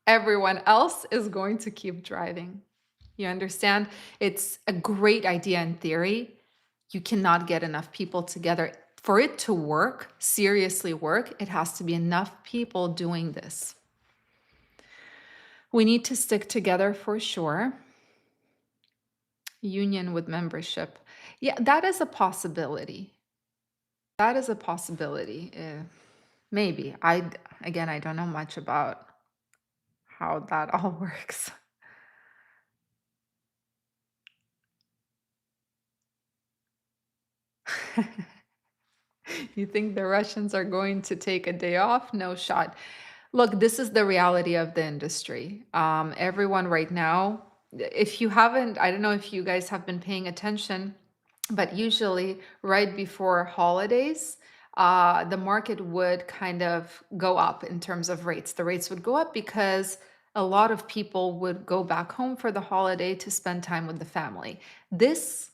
Everyone else is going to keep driving. You understand? It's a great idea in theory. You cannot get enough people together. For it to work, seriously work, it has to be enough people doing this. We need to stick together for sure. Union with membership. Yeah, that is a possibility. That is a possibility. Maybe. Again, I don't know much about how that all works. You think the Russians are going to take a day off? No shot. Look, this is the reality of the industry. Everyone right now, if you haven't, I don't know if you guys have been paying attention, but usually right before holidays, the market would kind of go up in terms of rates. The rates would go up because a lot of people would go back home for the holiday to spend time with the family. This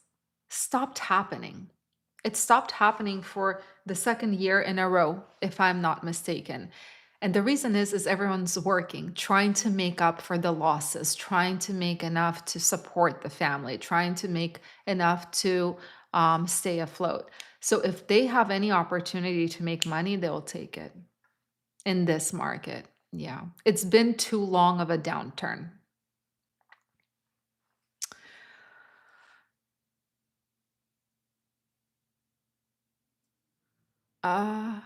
stopped happening. It stopped happening for the second year in a row, if I'm not mistaken. And the reason is everyone's working, trying to make up for the losses, trying to make enough to support the family, trying to make enough to stay afloat. So if they have any opportunity to make money, they'll take it in this market. Yeah, it's been too long of a downturn. Uh,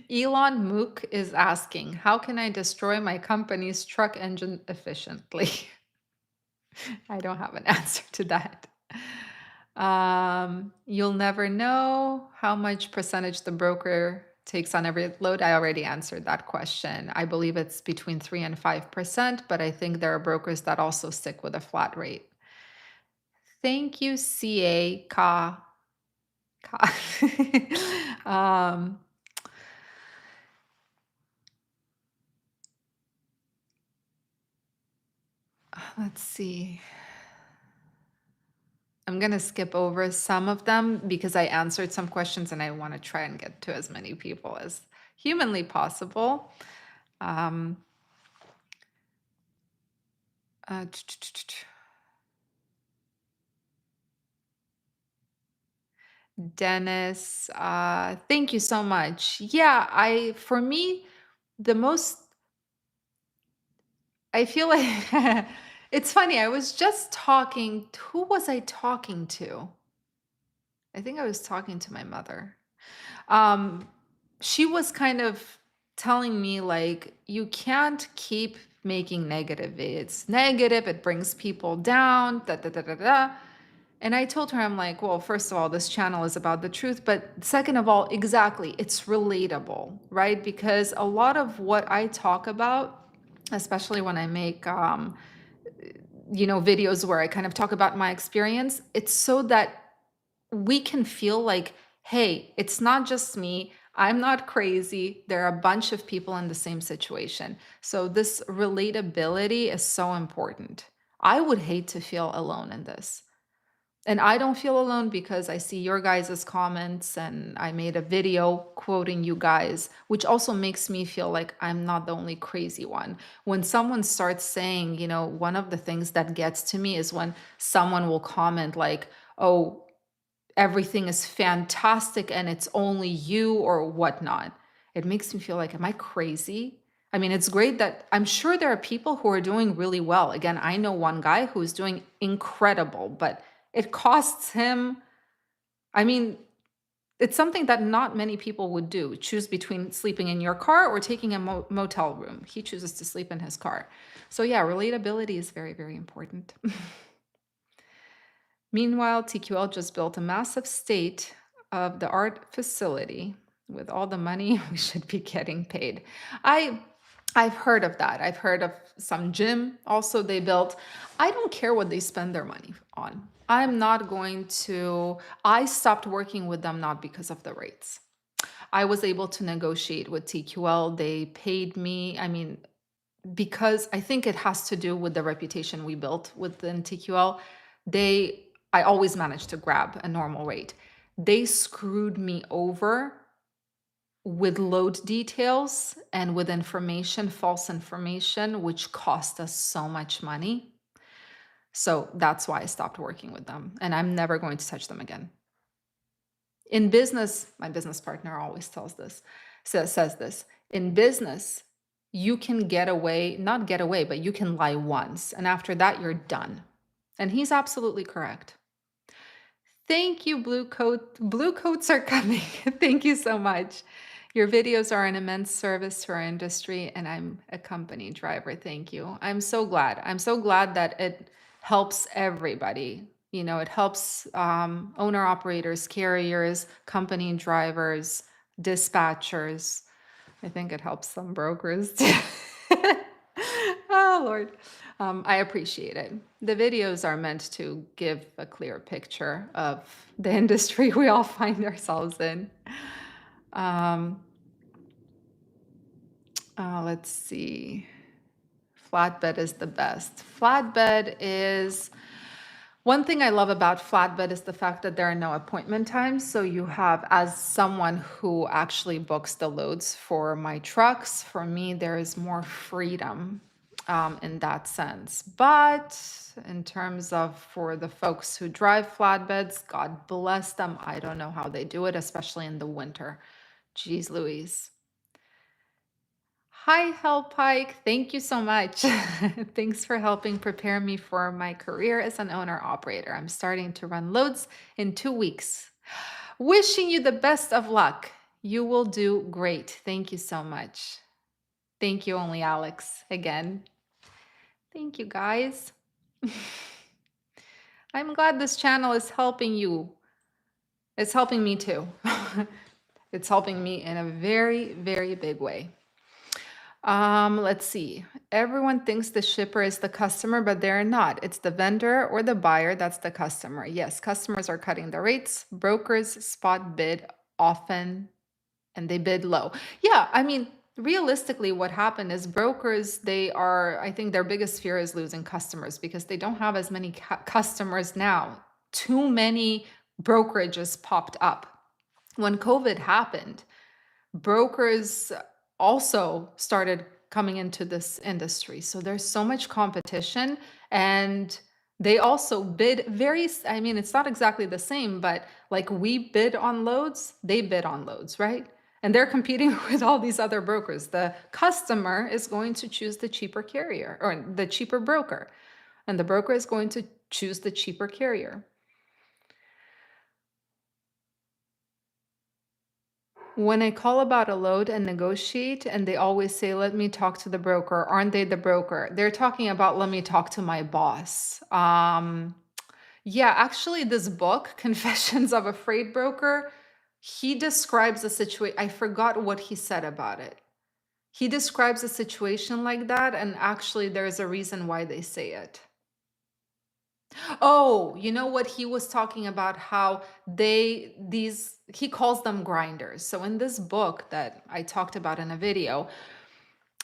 Elon Mook is asking, how can I destroy my company's truck engine efficiently? I don't have an answer to that. You'll never know how much percentage the broker takes on every load. I already answered that question. I believe it's between 3 and 5%, but I think there are brokers that also stick with a flat rate. Thank you, CA Ka. um, let's see. I'm going to skip over some of them because I answered some questions and I want to try and get to as many people as humanly possible. Um, uh, Dennis, thank you so much. Yeah, for me, the most, I feel like it's funny. I was just talking, who was I talking to? I think I was talking to my mother. Um, she was kind of telling me like you can't keep making negative. It's negative, it brings people down, da da da da da. And I told her, I'm like, well, first of all, this channel is about the truth. But second of all, exactly, it's relatable, right? Because a lot of what I talk about, especially when I make videos where I kind of talk about my experience, it's so that we can feel like, hey, it's not just me. I'm not crazy. There are a bunch of people in the same situation. So this relatability is so important. I would hate to feel alone in this. And I don't feel alone because I see your guys' comments and I made a video quoting you guys, which also makes me feel like I'm not the only crazy one. When someone starts saying, one of the things that gets to me is when someone will comment like, oh, everything is fantastic and it's only you or whatnot. It makes me feel like, am I crazy? I mean, it's great that I'm sure there are people who are doing really well. Again, I know one guy who's doing incredible, but It costs him, I mean, it's something that not many people would do. Choose between sleeping in your car or taking a motel room. He chooses to sleep in his car. So yeah, relatability is very, very important. Meanwhile, TQL just built a massive state of the art facility with all the money we should be getting paid. I I've heard of that. I've heard of some gym also they built. I don't care what they spend their money on. I'm not going to I stopped working with them not because of the rates. I was able to negotiate with TQL. They paid me, I mean, because I think it has to do with the reputation we built within TQL. I always managed to grab a normal rate. They screwed me over with load details and with information, false information, which cost us so much money. So that's why I stopped working with them, and I'm never going to touch them again. In business, my business partner always says this. In business, you can get away, not get away, but you can lie once, and after that, you're done. And he's absolutely correct. Thank you, Blue Coat. Blue coats are coming. Thank you so much. Your videos are an immense service to our industry, and I'm a company driver. Thank you. I'm so glad. I'm so glad that it helps everybody. You know, it helps owner operators, carriers, company drivers, dispatchers. I think it helps some brokers too. Oh, Lord. I appreciate it. The videos are meant to give a clear picture of the industry we all find ourselves in. Um, let's see. Flatbed is the best. Flatbed is one thing I love about flatbed is the fact that there are no appointment times. So you have, as someone who actually books the loads for my trucks, for me, there is more freedom in that sense. But in terms of for the folks who drive flatbeds, God bless them. I don't know how they do it, especially in the winter. Jeez Louise. Hi, Hell Pike. Thank you so much. Thanks for helping prepare me for my career as an owner operator. I'm starting to run loads in 2 weeks. Wishing you the best of luck. You will do great. Thank you so much. Thank you, only Alex, again. Thank you, guys. I'm glad this channel is helping you. It's helping me too. It's helping me in a very, very big way. Let's see. Everyone thinks the shipper is the customer, but they're not. It's the vendor or the buyer that's the customer. Yes, customers are cutting the rates. Brokers spot bid often and they bid low. Yeah, I mean, realistically, what happened is brokers, I think their biggest fear is losing customers because they don't have as many customers now. Too many brokerages popped up. When COVID happened, brokers also started coming into this industry. So there's so much competition, and they also bid I mean, it's not exactly the same, but like we bid on loads, they bid on loads, right? And they're competing with all these other brokers. The customer is going to choose the cheaper carrier or the cheaper broker, and the broker is going to choose the cheaper carrier. When I call about a load and negotiate, and they always say, let me talk to the broker, aren't they the broker? They're talking about, let me talk to my boss. Yeah, actually, this book, Confessions of a Freight Broker, he describes a situation. I forgot what he said about it. He describes a situation like that, and actually, there's a reason why they say it. Oh, you know what he was talking about, how he calls them grinders. So in this book that I talked about in a video,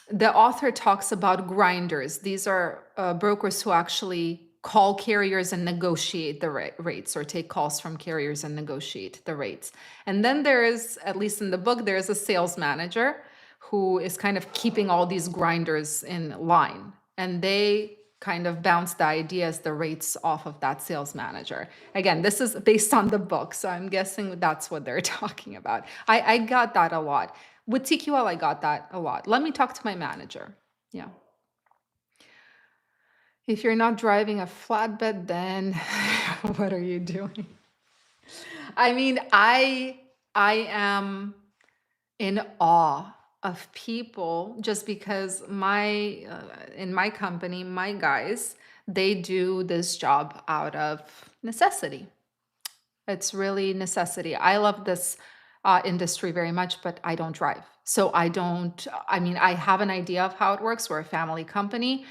the author talks about grinders. These are brokers who actually call carriers and negotiate the rates, or take calls from carriers and negotiate the rates. And then there is, at least in the book, there is a sales manager who is kind of keeping all these grinders in line. And they kind of bounce the ideas, the rates off of that sales manager. Again, this is based on the book, so I'm guessing that's what they're talking about. I got that a lot. With TQL, I got that a lot. Let me talk to my manager. Yeah. If you're not driving a flatbed, then what are you doing? I mean, I am in awe of people just because my in my company, my guys, they do this job out of necessity. It's really necessity. I love this industry very much, but I don't drive. So I don't, I mean, I have an idea of how it works. We're a family company.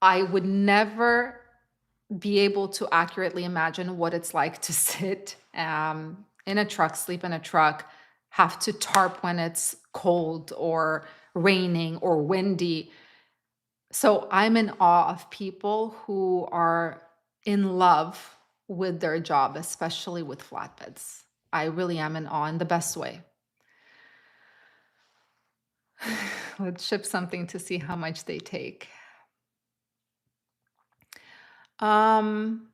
I would never be able to accurately imagine what it's like to sit in a truck, sleep in a truck, have to tarp when it's cold or raining or windy. So I'm in awe of people who are in love with their job, especially with flatbeds. I really am in awe in the best way. Let's ship something to see how much they take. Um,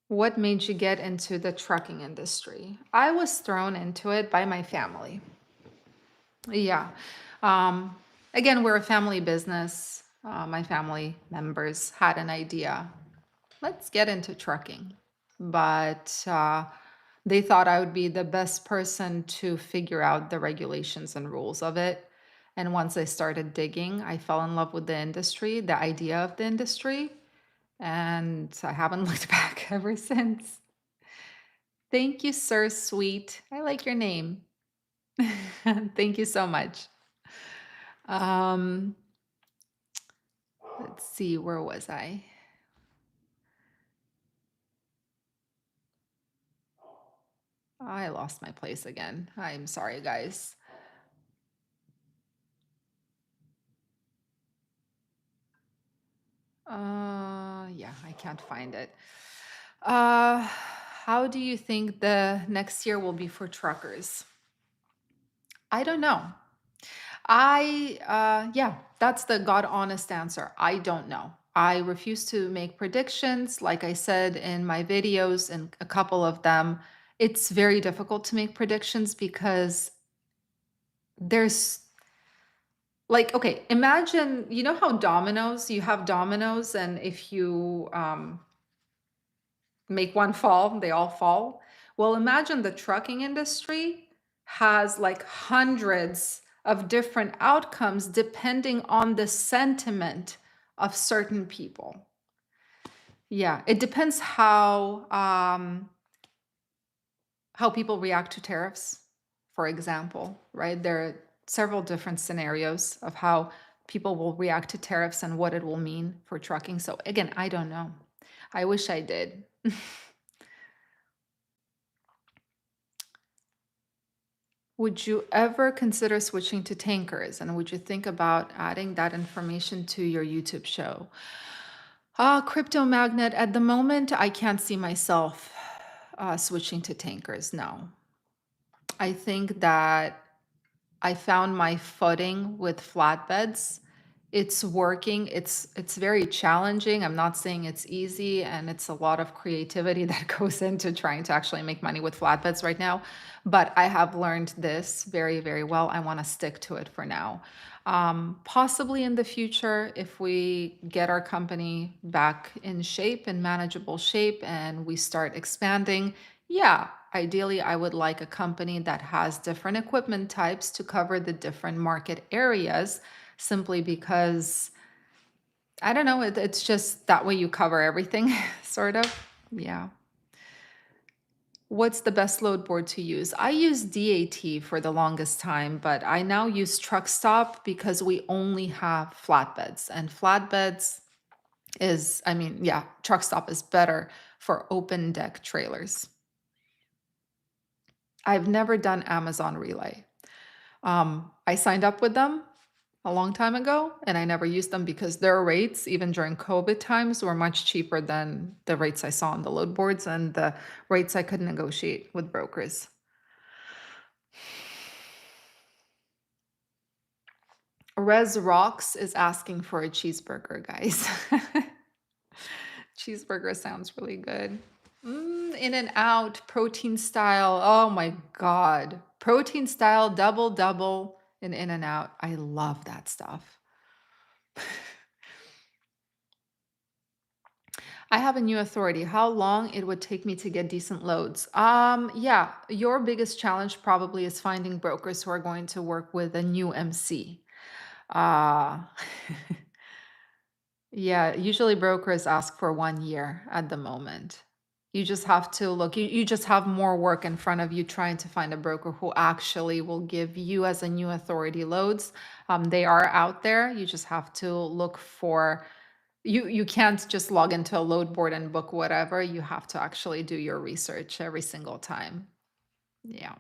what made you get into the trucking industry? I was thrown into it by my family. Yeah. Um, again, we're a family business. My family members had an idea. Let's get into trucking. But they thought I would be the best person to figure out the regulations and rules of it. And once I started digging, I fell in love with the industry, the idea of the industry, and I haven't looked back ever since. Thank you, Sir Sweet. I like your name. Thank you so much. Um, let's see, where was I? I lost my place again. I'm sorry, guys. Yeah, I can't find it. How do you think the next year will be for truckers? I don't know. Yeah, that's the God honest answer. I don't know. I refuse to make predictions. Like I said in my videos and a couple of them, it's very difficult to make predictions because there's like, okay, imagine, you know how dominoes, you have dominoes, and if you make one fall, they all fall. Well, imagine the trucking industry has like hundreds of different outcomes depending on the sentiment of certain people. Yeah, it depends how people react to tariffs, for example, right? There are several different scenarios of how people will react to tariffs and what it will mean for trucking. So again, I don't know. I wish I did. Would you ever consider switching to tankers? And would you think about adding that information to your YouTube show? Crypto magnet, at the moment, I can't see myself switching to tankers. No. I think that I found my footing with flatbeds. It's working. It's very challenging. I'm not saying it's easy, and it's a lot of creativity that goes into trying to actually make money with flatbeds right now. But I have learned this very, very well. I want to stick to it for now. Possibly in the future, if we get our company back in shape, in manageable shape, and we start expanding, yeah, ideally, I would like a company that has different equipment types to cover the different market areas, simply because I don't know, it's just that way you cover everything, sort of. Yeah. What's the best load board to use? I used DAT for the longest time, but I now use Truck Stop because we only have flatbeds, and flatbeds is, I mean, yeah, Truck Stop is better for open deck trailers. I've never done Amazon Relay. I signed up with them a long time ago and I never used them because their rates, even during COVID times, were much cheaper than the rates I saw on the load boards and the rates I could negotiate with brokers. Res Rocks is asking for a cheeseburger, guys. Cheeseburger sounds really good. In and out, protein style. Oh my God. Protein style, double, double. in and out. I love that stuff. I have a new authority. How long it would take me to get decent loads? Yeah, your biggest challenge probably is finding brokers who are going to work with a new MC. Uh, yeah, usually brokers ask for 1 year at the moment. You just have to look, you just have more work in front of you trying to find a broker who actually will give you as a new authority loads. They are out there. You just have to look for, you can't just log into a load board and book whatever. You have to actually do your research every single time. Yeah.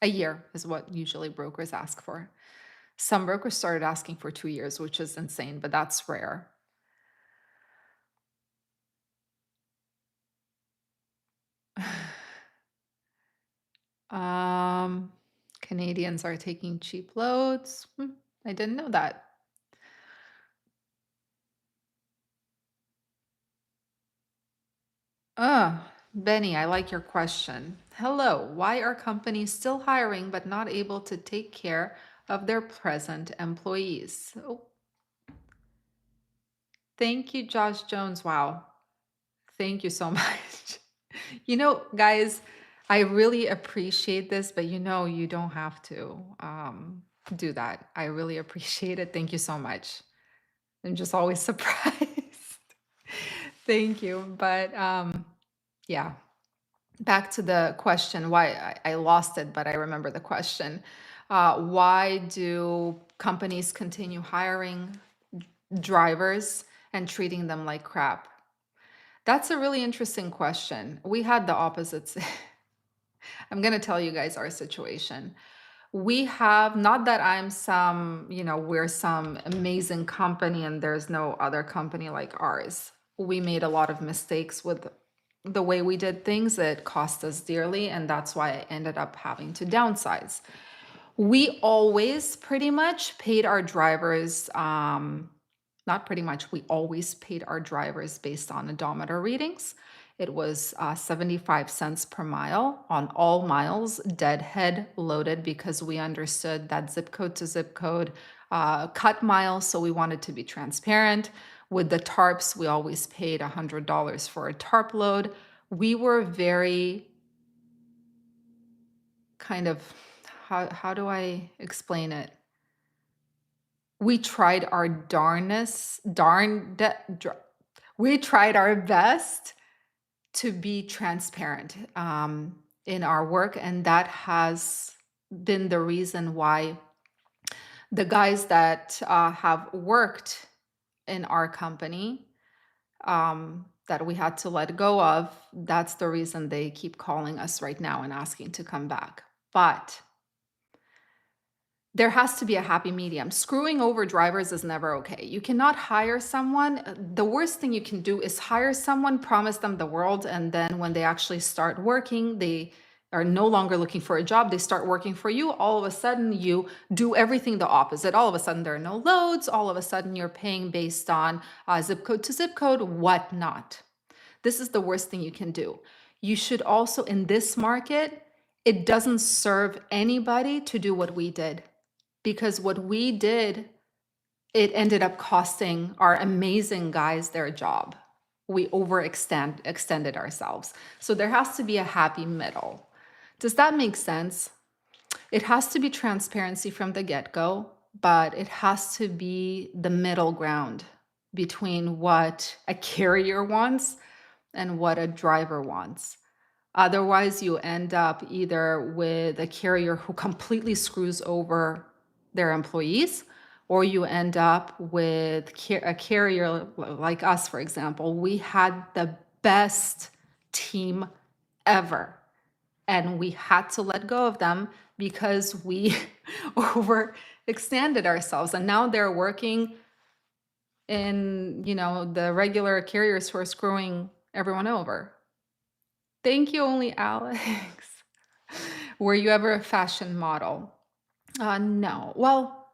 A year is what usually brokers ask for. Some brokers started asking for 2 years, which is insane, but that's rare. Um, Canadians are taking cheap loads. I didn't know that. Benny, I like your question. Hello, why are companies still hiring but not able to take care of their present employees? Oh, thank you, Josh Jones. Wow. Thank you so much. Guys, I really appreciate this, but you don't have to do that. I really appreciate it. Thank you so much. I'm just always surprised. Thank you. But yeah, back to the question. Why I lost it, but I remember the question. Why do companies continue hiring drivers and treating them like crap? That's a really interesting question. We had the opposites. I'm going to tell you guys our situation. We have, not that I'm some, we're some amazing company and there's no other company like ours. We made a lot of mistakes with the way we did things. It cost us dearly, and that's why I ended up having to downsize. We always pretty much paid our drivers, not pretty much, we always paid our drivers based on odometer readings. It was 75 cents per mile on all miles, deadhead loaded, because we understood that zip code to zip code cut miles. So we wanted to be transparent. With the tarps, we always paid $100 for a tarp load. We were very kind of, how do I explain it? We tried our we tried our best to be transparent in our work, and that has been the reason why the guys that have worked in our company that we had to let go of, that's the reason they keep calling us right now and asking to come back. But there has to be a happy medium. Screwing over drivers is never okay. You cannot hire someone. The worst thing you can do is hire someone, promise them the world, and then when they actually start working, they are no longer looking for a job. They start working for you. All of a sudden, you do everything the opposite. All of a sudden, there are no loads. All of a sudden, you're paying based on zip code to zip code, whatnot. This is the worst thing you can do. You should also, in this market, it doesn't serve anybody to do what we did, because what we did, it ended up costing our amazing guys their job. We extended ourselves. So there has to be a happy middle. Does that make sense? It has to be transparency from the get-go, but it has to be the middle ground between what a carrier wants and what a driver wants. Otherwise, you end up either with a carrier who completely screws over their employees, or you end up with a carrier like us, for example. We had the best team ever, and we had to let go of them because we overextended ourselves. And now they're working in, the regular carriers who are screwing everyone over. Thank you, only Alex. Were you ever a fashion model? No. Well,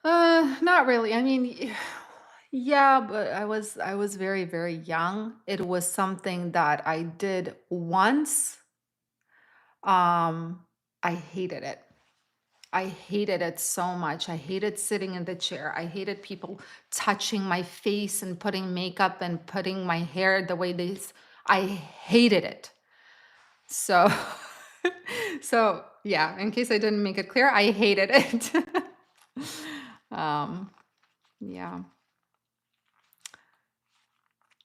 not really. I mean, yeah, but I was very, very young. It was something that I did once. Um, I hated it. I hated it so much. I hated sitting in the chair. I hated people touching my face and putting makeup and putting my hair the way I hated it. So, so yeah, in case I didn't make it clear, I hated it. um, yeah,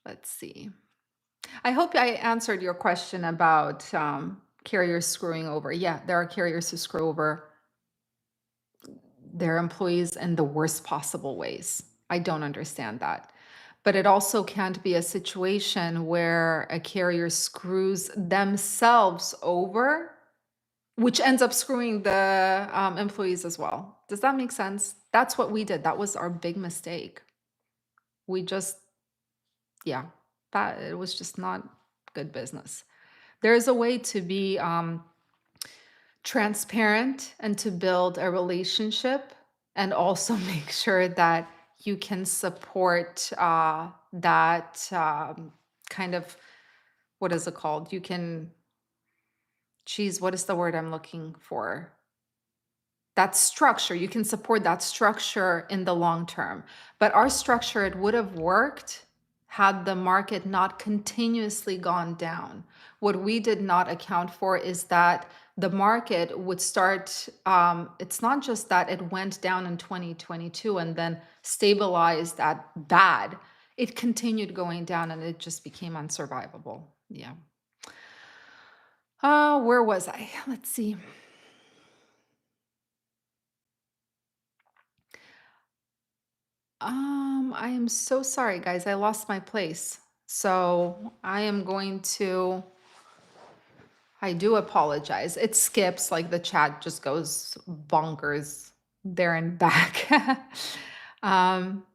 let's see. I hope I answered your question about carriers screwing over. Yeah, there are carriers who screw over their employees in the worst possible ways. I don't understand that. But it also can't be a situation where a carrier screws themselves over, which ends up screwing the employees as well. Does that make sense? That's what we did. That was our big mistake. We just, yeah, that it was just not good business. There's a way to be transparent and to build a relationship and also make sure that you can support that kind of, what is it called? You can, geez, what is the word I'm looking for? That structure, you can support that structure in the long term. But our structure, it would have worked had the market not continuously gone down. What we did not account for is that the market would start, it's not just that it went down in 2022 and then stabilized at bad. It continued going down and it just became unsurvivable. Yeah. Where was I? Let's see. I am so sorry, guys. I lost my place. So I am going to, I do apologize. It skips, like the chat just goes bonkers there and back. um,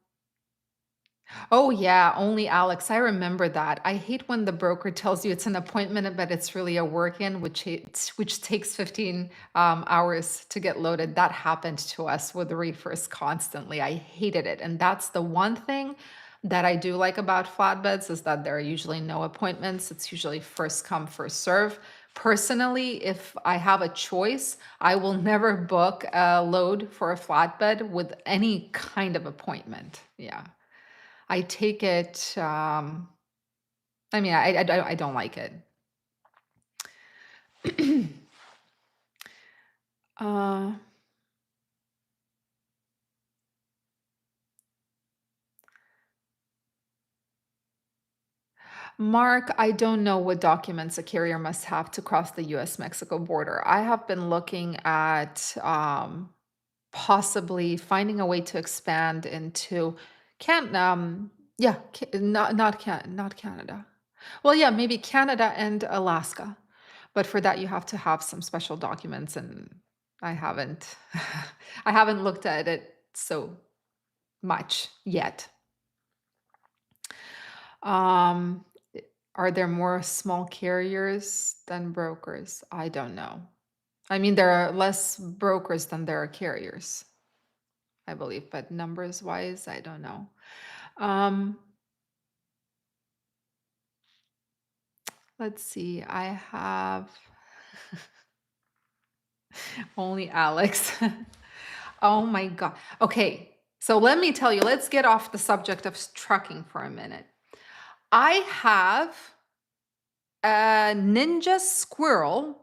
oh yeah, only Alex. I remember that. I hate when the broker tells you it's an appointment, but it's really a work-in, which takes 15 hours to get loaded. That happened to us with reefers constantly. I hated it, and that's the one thing that I do like about flatbeds is that there are usually no appointments. It's usually first come, first serve. Personally, if I have a choice, I will never book a load for a flatbed with any kind of appointment. Yeah. I take it, I mean, I don't like it. Uh, Mark, I don't know what documents a carrier must have to cross the US-Mexico border. I have been looking at possibly finding a way to expand into can yeah, not Canada. Well, yeah, maybe Canada and Alaska. But for that you have to have some special documents and I haven't I haven't looked at it so much yet. Um are there more small carriers than brokers? I don't know. I mean, there are less brokers than there are carriers, I believe, but numbers wise, I don't know. Um, let's see. I have only Alex. Oh my God. Okay. So let me tell you, let's get off the subject of trucking for a minute. I have a ninja squirrel.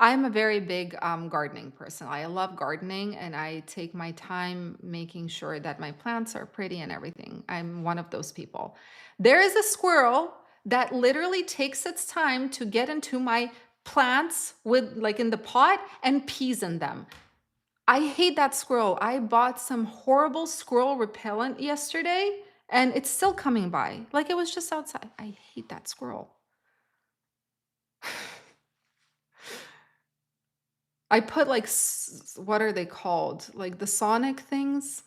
I'm a very big gardening person. I love gardening and I take my time making sure that my plants are pretty and everything. I'm one of those people. There is a squirrel that literally takes its time to get into my plants with like in the pot and pees in them. I hate that squirrel. I bought some horrible squirrel repellent yesterday and it's still coming by. Like it was just outside. I hate that squirrel. I put like what are they called? Like the sonic things?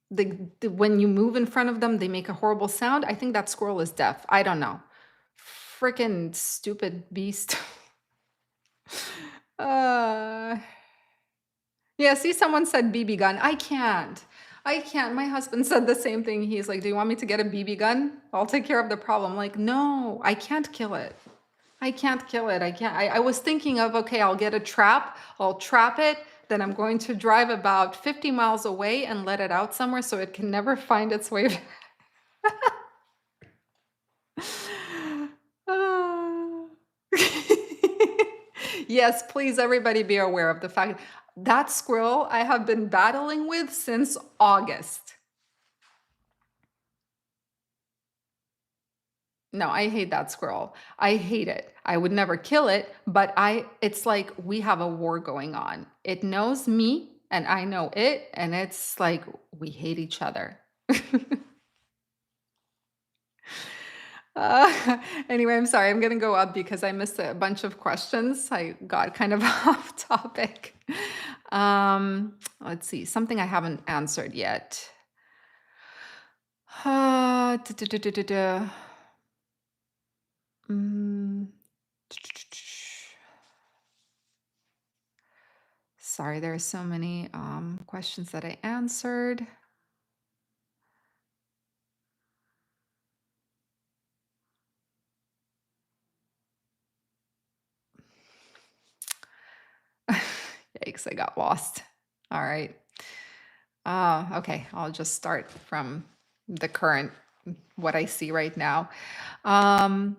When you move in front of them, they make a horrible sound. I think that squirrel is deaf. I don't know. Freaking stupid beast. uh Yeah, see, someone said BB gun. I can't. I can't. My husband said the same thing. He's like, "Do you want me to get a BB gun? I'll take care of the problem." Like, no, I can't kill it. I can't kill it. I can't. I was thinking of, okay, I'll get a trap. I'll trap it, then I'm going to drive about 50 miles away and let it out somewhere so it can never find its way back. Ah. Yes, please, everybody be aware of the fact that squirrel I have been battling with since August. No, I hate that squirrel. I hate it. I would never kill it, but it's like we have a war going on. It knows me and I know it, and it's like we hate each other. Anyway, I'm sorry. I'm going to go up because I missed a bunch of questions. I got kind of off topic. Let's see, something I haven't answered yet. Da, da, da, da, da, da. Mm. Sorry, there are so many questions that I answered. Yikes, I got lost. All right. Okay, I'll just start from the current, what I see right now. Um,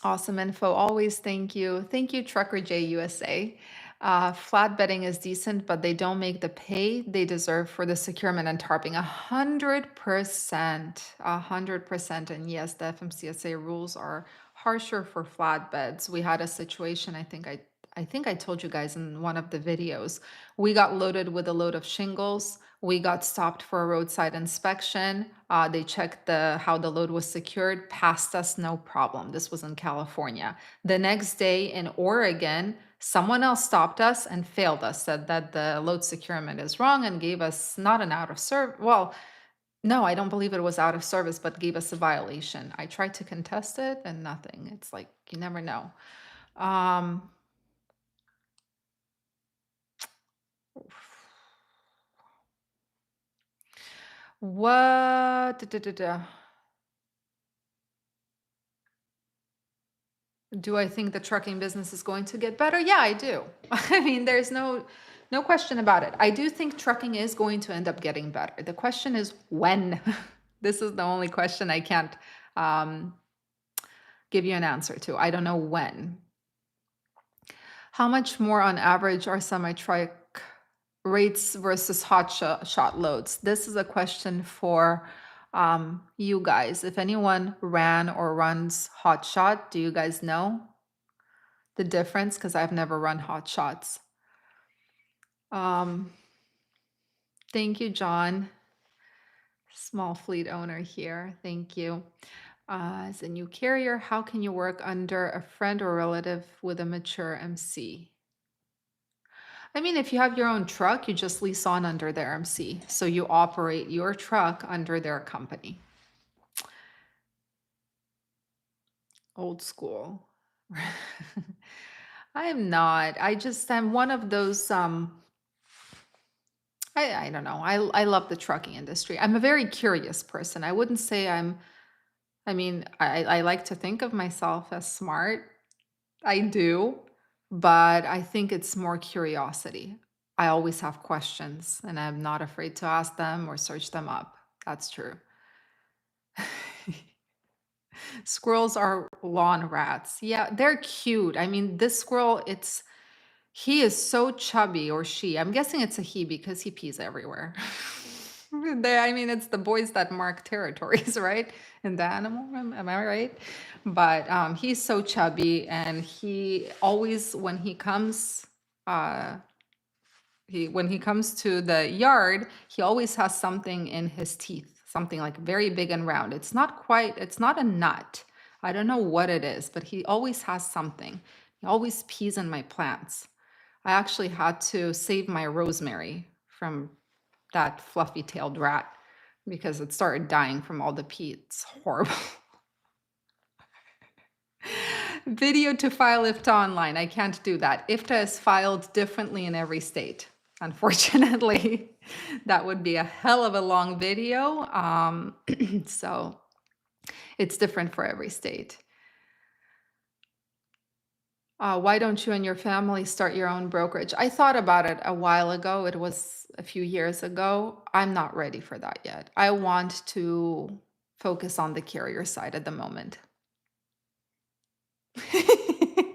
Awesome info. Always thank you. Thank you, Trucker J USA. Flatbedding is decent, but they don't make the pay they deserve for the securement and tarping. 100%. 100%. And yes, the FMCSA rules are harsher for flatbeds. We had a situation, I think I told you guys in one of the videos. We got loaded with a load of shingles. We got stopped for a roadside inspection. They checked how the load was secured, passed us, no problem. This was in California. The next day in Oregon, someone else stopped us and failed us, said that the load securement is wrong and gave us not an out of service. Well, no, I don't believe it was out of service, but gave us a violation. I tried to contest it and nothing. It's like, you never know. Um, what? Do I think the trucking business is going to get better? Yeah, I do. I mean, there's no question about it. I do think trucking is going to end up getting better. The question is when. This is the only question I can't um, give you an answer to. I don't know when. How much more on average are semi-truck rates versus shot loads? This is a question for you guys. If anyone ran or runs hot shot, do you guys know the difference? Because I've never run hot shots. Um, thank you, John. Small fleet owner here. Thank you. As a new carrier, how can you work under a friend or relative with a mature MC? I mean, if you have your own truck, you just lease on under their MC. So you operate your truck under their company. Old school. I'm not. I'm one of those I don't know. I love the trucking industry. I'm a very curious person. I wouldn't say I mean, I like to think of myself as smart. I do, but I think it's more curiosity. I always have questions and I'm not afraid to ask them or search them up. That's true. Squirrels are lawn rats. Yeah, they're cute. I mean, this squirrel, he is so chubby, or she. I'm guessing it's a he because he pees everywhere. I mean, it's the boys that mark territories, right? In the animal, am I right? But he's so chubby, and he always, uh, when he comes to the yard, he always has something in his teeth, something like very big and round. It's not a nut. I don't know what it is, but he always has something. He always pees in my plants. I actually had to save my rosemary from that fluffy tailed rat because it started dying from all the pee. It's horrible. Video to file IFTA online. I can't do that. IFTA is filed differently in every state. Unfortunately, that would be a hell of a long video. So it's different for every state. Why don't you and your family start your own brokerage? I thought about it a while ago. It was a few years ago. I'm not ready for that yet. I want to focus on the carrier side at the moment.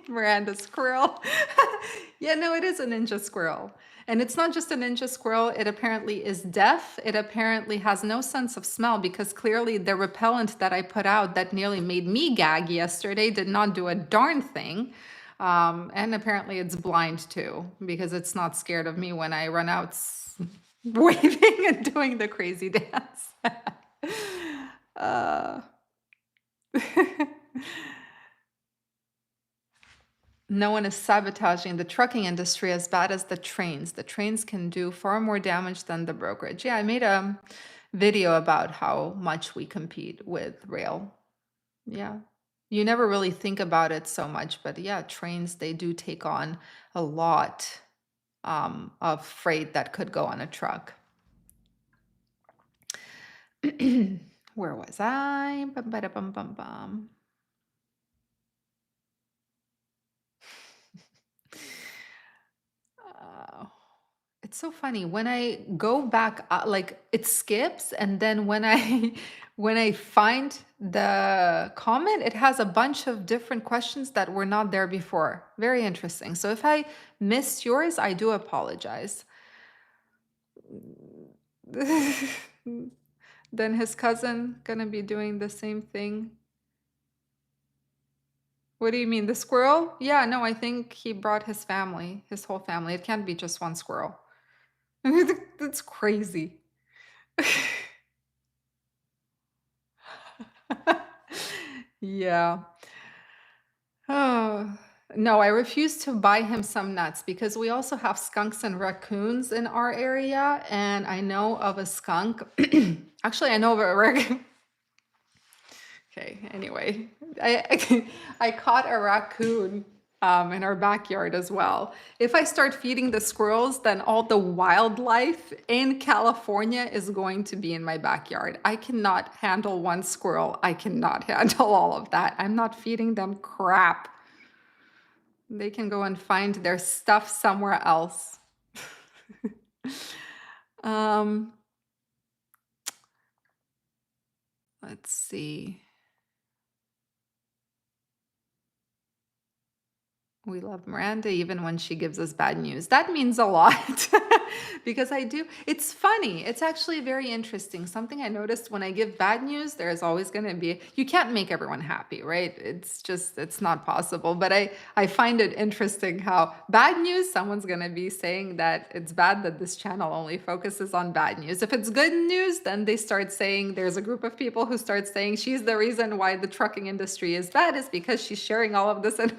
Miranda squirrel. Yeah, no, it is a ninja squirrel. And it's not just a ninja squirrel, it apparently is deaf. It apparently has no sense of smell because clearly the repellent that I put out that nearly made me gag yesterday did not do a darn thing. And apparently it's blind too because it's not scared of me when I run out waving and doing the crazy dance. uh, No one is sabotaging the trucking industry as bad as the trains. The trains can do far more damage than the brokerage. Yeah, I made a video about how much we compete with rail. Yeah. You never really think about it so much, but yeah, trains, they do take on a lot of freight that could go on a truck. Where was I? Bum, bada, bum, bum, bum. Uh, It's so funny when I go back, like it skips, and then when I when I find the comment, it has a bunch of different questions that were not there before. Very interesting. So if I missed yours, I do apologize. Then his cousin gonna be doing the same thing. What do you mean, the squirrel? Yeah, no, I think he brought his family, his whole family. It can't be just one squirrel. That's crazy. Yeah. Oh, no, I refuse to buy him some nuts because we also have skunks and raccoons in our area. And I know of a skunk. Actually, I know of a raccoon. Okay, anyway, I caught a raccoon in our backyard as well. If I start feeding the squirrels, then all the wildlife in California is going to be in my backyard. I cannot handle one squirrel. I cannot handle all of that. I'm not feeding them crap. They can go and find their stuff somewhere else. um, let's see. We love Miranda even when she gives us bad news. That means a lot because I do. It's funny. It's actually very interesting. Something I noticed when I give bad news, there's always going to be, you can't make everyone happy, right? It's just, it's not possible. But I find it interesting how bad news, someone's going to be saying that it's bad that this channel only focuses on bad news. If it's good news, then they start saying, there's a group of people who start saying she's the reason why the trucking industry is bad is because she's sharing all of this and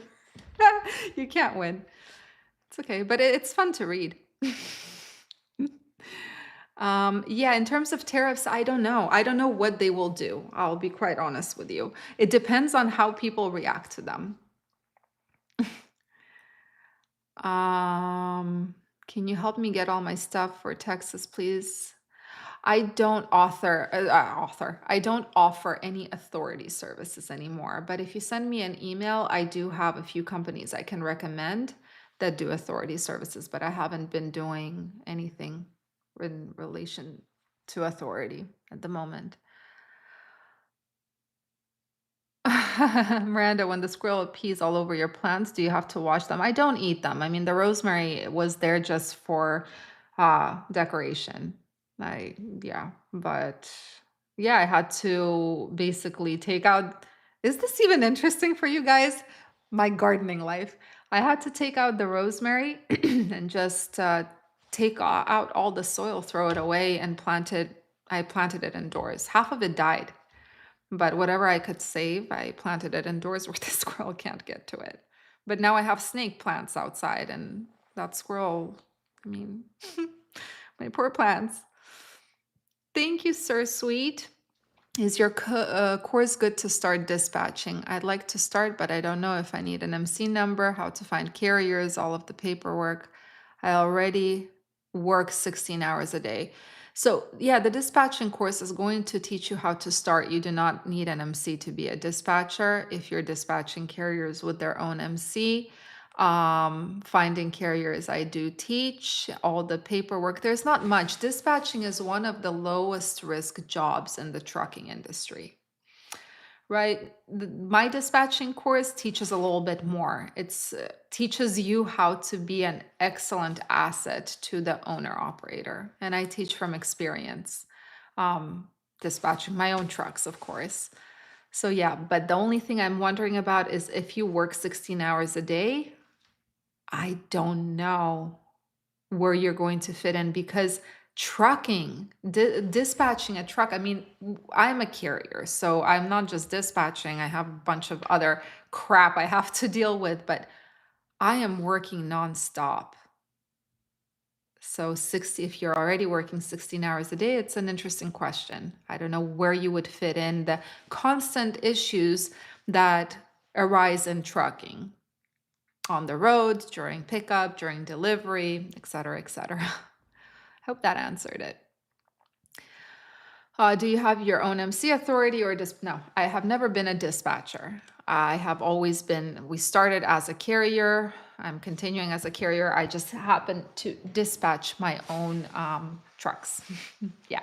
you can't win. It's okay, but it's fun to read. Yeah, in terms of tariffs, I don't know. I don't know what they will do. I'll be quite honest with you. It depends on how people react to them. Can you help me get all my stuff for Texas, please? I don't I don't offer any authority services anymore. But if you send me an email, I do have a few companies I can recommend that do authority services, but I haven't been doing anything in relation to authority at the moment. Miranda, when the squirrel pees all over your plants, do you have to wash them? I don't eat them. I mean, the rosemary was there just for decoration. Yeah, but yeah, I had to basically take out. Is this even interesting for you guys? My gardening life. I had to take out the rosemary and just take out all the soil, throw it away, and plant it. I planted it indoors. Half of it died. But whatever I could save, I planted it indoors where the squirrel can't get to it. But now I have snake plants outside, and that squirrel, I mean, my poor plants. Thank you, Sir Sweet. Is your course good to start dispatching? I'd like to start, but I don't know if I need an MC number, how to find carriers, all of the paperwork. I already work 16 hours a day. So, yeah, the dispatching course is going to teach you how to start. You do not need an MC to be a dispatcher if you're dispatching carriers with their own MC. Finding carriers, I do teach all the paperwork. There's not much. Dispatching is one of the lowest risk jobs in the trucking industry, right? My dispatching course teaches a little bit more. It's teaches you how to be an excellent asset to the owner operator, and I teach from experience. Um, Dispatching my own trucks, of course. So yeah, but the only thing I'm wondering about is if you work 16 hours a day, I don't know where you're going to fit in because trucking, dispatching a truck, I mean, I'm a carrier, so I'm not just dispatching, I have a bunch of other crap I have to deal with, but I am working nonstop. So 60, if you're already working 16 hours a day, it's an interesting question. I don't know where you would fit in the constant issues that arise in trucking on the road, during pickup, during delivery, et cetera, et cetera. Hope that answered it. Do you have your own MC authority or no, I have never been a dispatcher. I have always been, we started as a carrier. I'm continuing as a carrier. I just happen to dispatch my own trucks. Yeah.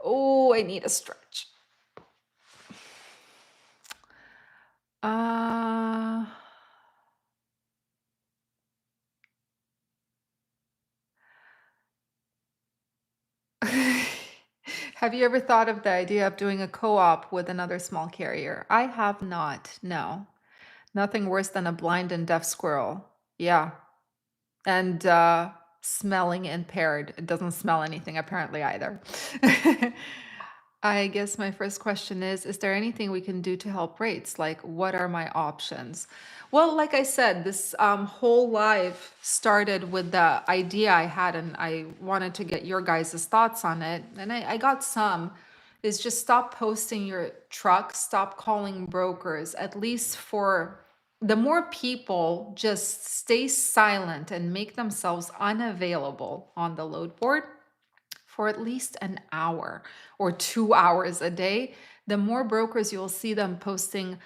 Oh, I need a stretch. Uh, have you ever thought of the idea of doing a co-op with another small carrier? I have not. No. Nothing worse than a blind and deaf squirrel. Yeah. And smelling impaired. It doesn't smell anything apparently either. I guess my first question is there anything we can do to help rates? Like, what are my options? Well, like I said, this whole live started with the idea I had, and I wanted to get your guys' thoughts on it. And I got some. Is just stop posting your truck, stop calling brokers, at least for the more people just stay silent and make themselves unavailable on the load board for at least an hour or 2 hours a day, the more brokers you'll see them posting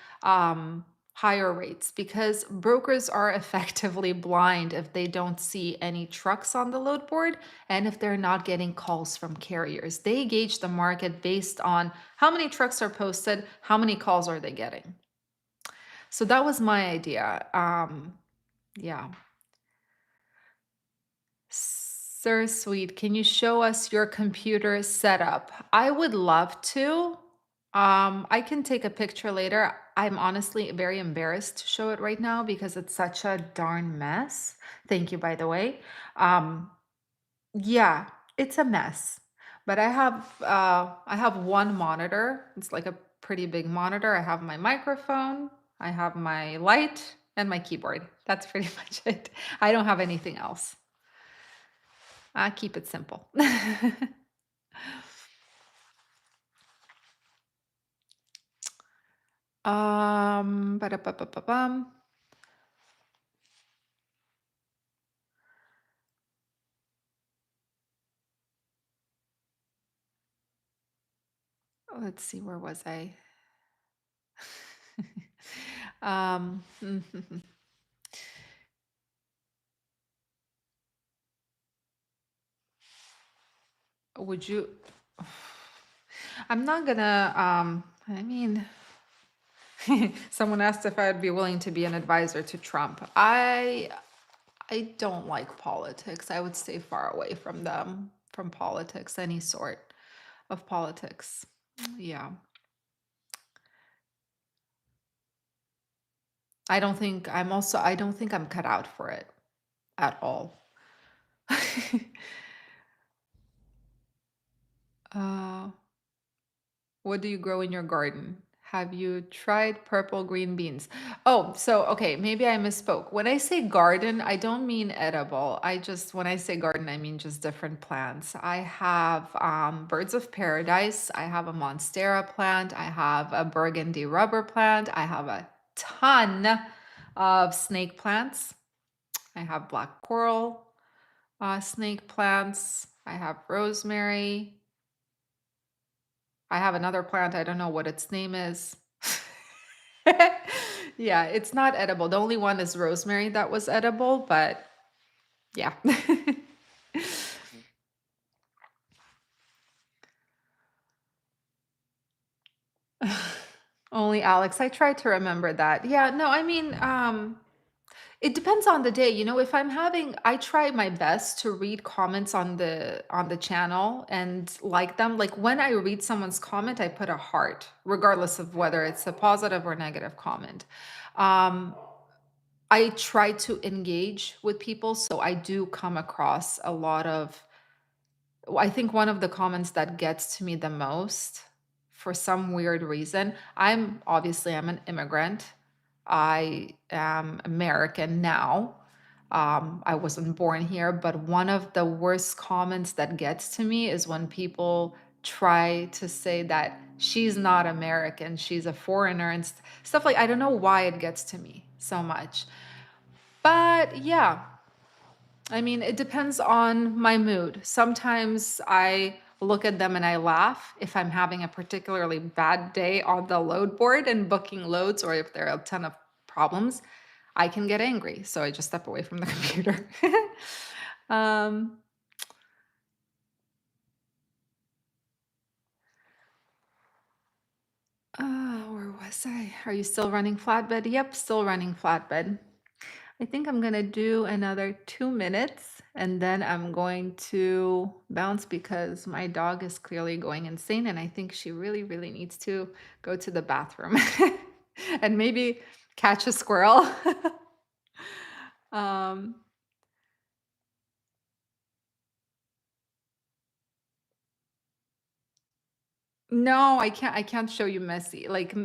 higher rates because brokers are effectively blind if they don't see any trucks on the load board and if they're not getting calls from carriers. They gauge the market based on how many trucks are posted, how many calls are they getting. So that was my idea. Yeah. Sir Sweet, can you show us your computer setup? I would love to. I can take a picture later. I'm honestly very embarrassed to show it right now because it's such a darn mess. Thank you, by the way. Um, yeah, it's a mess. But I have one monitor. It's like a pretty big monitor. I have my microphone, I have my light, and my keyboard. That's pretty much it. I don't have anything else. I keep it simple. Ba-da-ba-ba-ba-bum. Let's see, where was I? um, would you? I'm not gonna. I mean, someone asked if I'd be willing to be an advisor to Trump. I don't like politics. I would stay far away from them, from politics, any sort of politics. Yeah. I don't think I'm cut out for it at all. uh, what do you grow in your garden? Have you tried purple green beans? Oh, so okay, maybe I misspoke. When I say garden, I don't mean edible. When I say garden, I mean just different plants. I have birds of paradise. I have a monstera plant. I have a burgundy rubber plant. I have a ton of snake plants. I have black coral snake plants. I have rosemary. I have another plant. I don't know what its name is. Yeah, it's not edible. The only one is rosemary that was edible, but yeah. Only Alex. I try to remember that. Yeah, no, I mean, it depends on the day. If I'm having, I try my best to read comments on the channel and like them. Like when I read someone's comment, I put a heart, regardless of whether it's a positive or negative comment. Um, I try to engage with people, so I do come across a lot of. I think one of the comments that gets to me the most, for some weird reason, I'm an immigrant. I am American now. I wasn't born here, but one of the worst comments that gets to me is when people try to say that she's not American, she's a foreigner, and stuff like. I don't know why it gets to me so much. But yeah, I mean, it depends on my mood. Sometimes I look at them and I laugh if I'm having a particularly bad day on the load board and booking loads, or if there are a ton of problems, I can get angry. So I just step away from the computer. um, where was I? Are you still running flatbed? Yep, still running flatbed. I think I'm gonna do another 2 minutes and then I'm going to bounce because my dog is clearly going insane and I think she really, really needs to go to the bathroom and maybe catch a squirrel. um, no, I can't show you messy. Like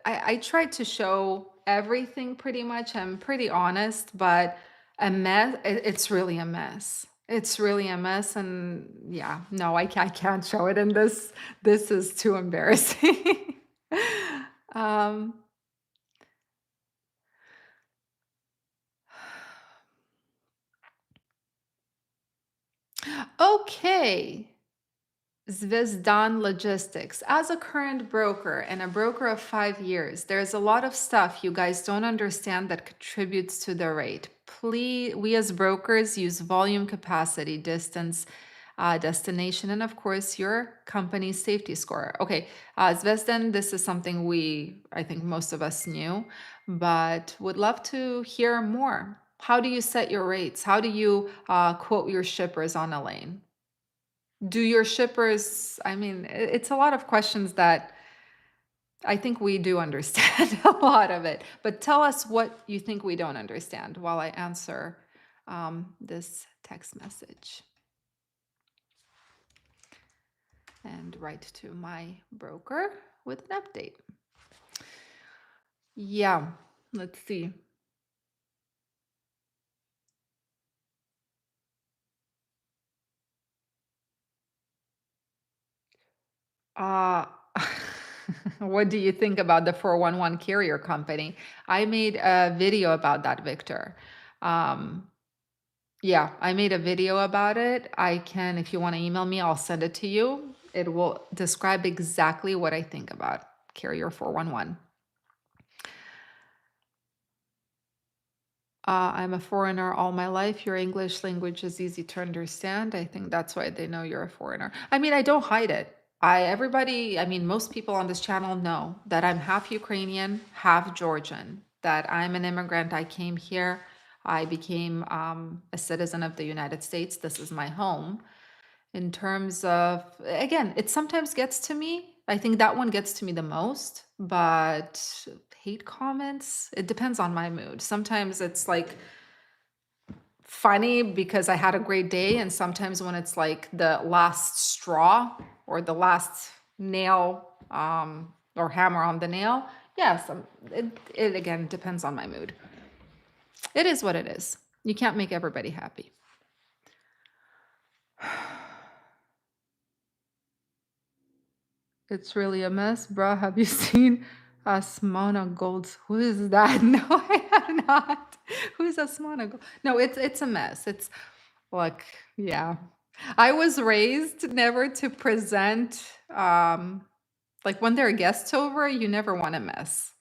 I tried to show everything pretty much. I'm pretty honest, but a mess, it's really a mess. It's really a mess. And yeah, no, I can't show it in this. This is too embarrassing. um, okay. Zvezdan Logistics. As a current broker and a broker of 5 years, there's a lot of stuff you guys don't understand that contributes to the rate. Please, we as brokers use volume, capacity, distance, destination, and of course, your company's safety score. Okay, Zvezdan, this is something I think most of us knew, but would love to hear more. How do you set your rates? How do you quote your shippers on a lane? Do your shippers, I mean, it's a lot of questions that I think we do understand a lot of it, but tell us what you think we don't understand while I answer this text message and write to my broker with an update. Yeah, let's see. Uh, what do you think about the 411 carrier company? I made a video about that, Victor. Um, Yeah, I made a video about it. I can, if you want to email me, I'll send it to you. It will describe exactly what I think about Carrier 411. I'm a foreigner all my life. Your English language is easy to understand. I think that's why they know you're a foreigner. I mean, I don't hide it. I mean, most people on this channel know that I'm half Ukrainian, half Georgian, that I'm an immigrant. I came here. I became a citizen of the United States. This is my home. In terms of, again, it sometimes gets to me. I think that one gets to me the most, but hate comments, it depends on my mood. Sometimes it's like funny because I had a great day, and sometimes when it's like the last straw or the last nail or hammer on the nail, yes, it again depends on my mood. It is what it is. You can't make everybody happy. It's really a mess, bruh. Have you seen Asmana Golds? Who is that? No, I have not. Who's Asmana Gold? No, it's a mess. It's like, yeah. I was raised never to present like when there are guests over, you never want to mess.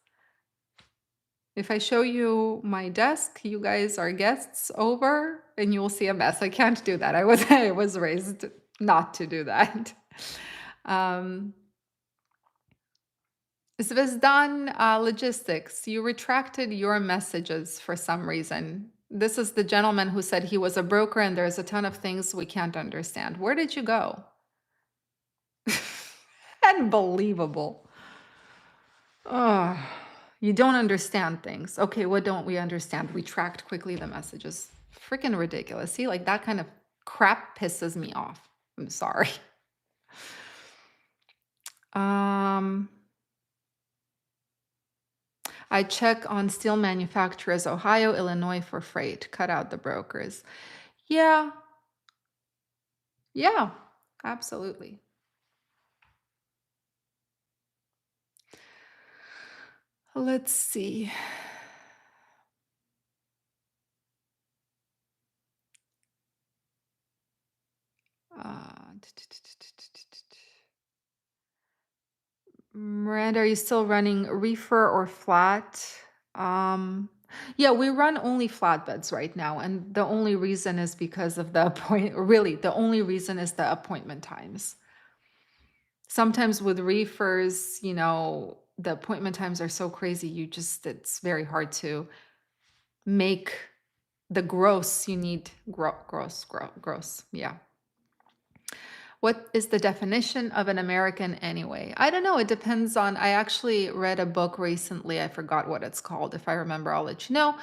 If I show you my desk, you guys are guests over and you will see a mess. I can't do that. I was raised not to do that. Um, Zvezdan Logistics, you retracted your messages for some reason. This is the gentleman who said he was a broker and there's a ton of things we can't understand. Where did you go? Unbelievable. Oh, you don't understand things. Okay, what don't we understand? Retract quickly the messages. Freaking ridiculous. See, like that kind of crap pisses me off. I'm sorry. Um, I check on steel manufacturers, Ohio, Illinois for freight. Cut out the brokers. Yeah, yeah, absolutely. Let's see. Uh, Miranda, are you still running reefer or flat? Um, yeah, we run only flatbeds right now, and the only reason is because of the really, the only reason is the appointment times. Sometimes with reefers, the appointment times are so crazy, it's very hard to make the gross you need gross. Yeah. What is the definition of an American anyway? I don't know. It depends on. I actually read a book recently. I forgot what it's called. If I remember, I'll let you know.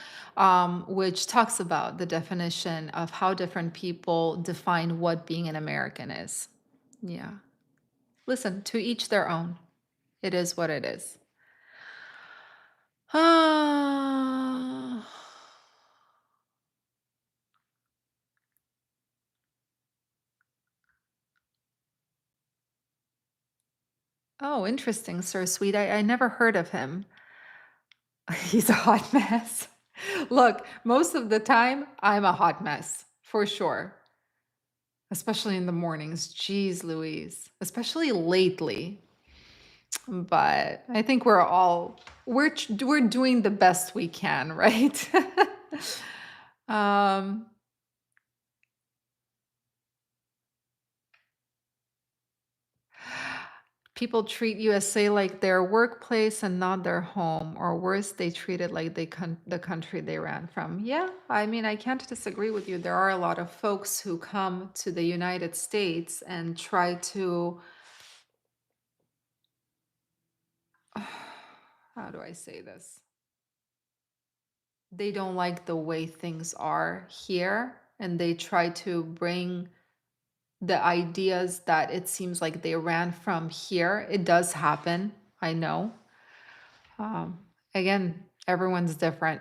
Which talks about the definition of how different people define what being an American is. Yeah. Listen, to each their own. It is what it is. Ah. Oh, interesting, Sir Sweet. I never heard of him. He's a hot mess. Look, most of the time, I'm a hot mess, for sure. Especially in the mornings. Jeez Louise. Especially lately. But I think we're doing the best we can, right? um, People treat USA like their workplace and not their home, or worse, they treat it like the country they ran from. Yeah, I mean, I can't disagree with you. There are a lot of folks who come to the United States and try to, how do I say this? They don't like the way things are here, and they try to bring the ideas that it seems like they ran from here. It does happen, I know. Um, Again, everyone's different.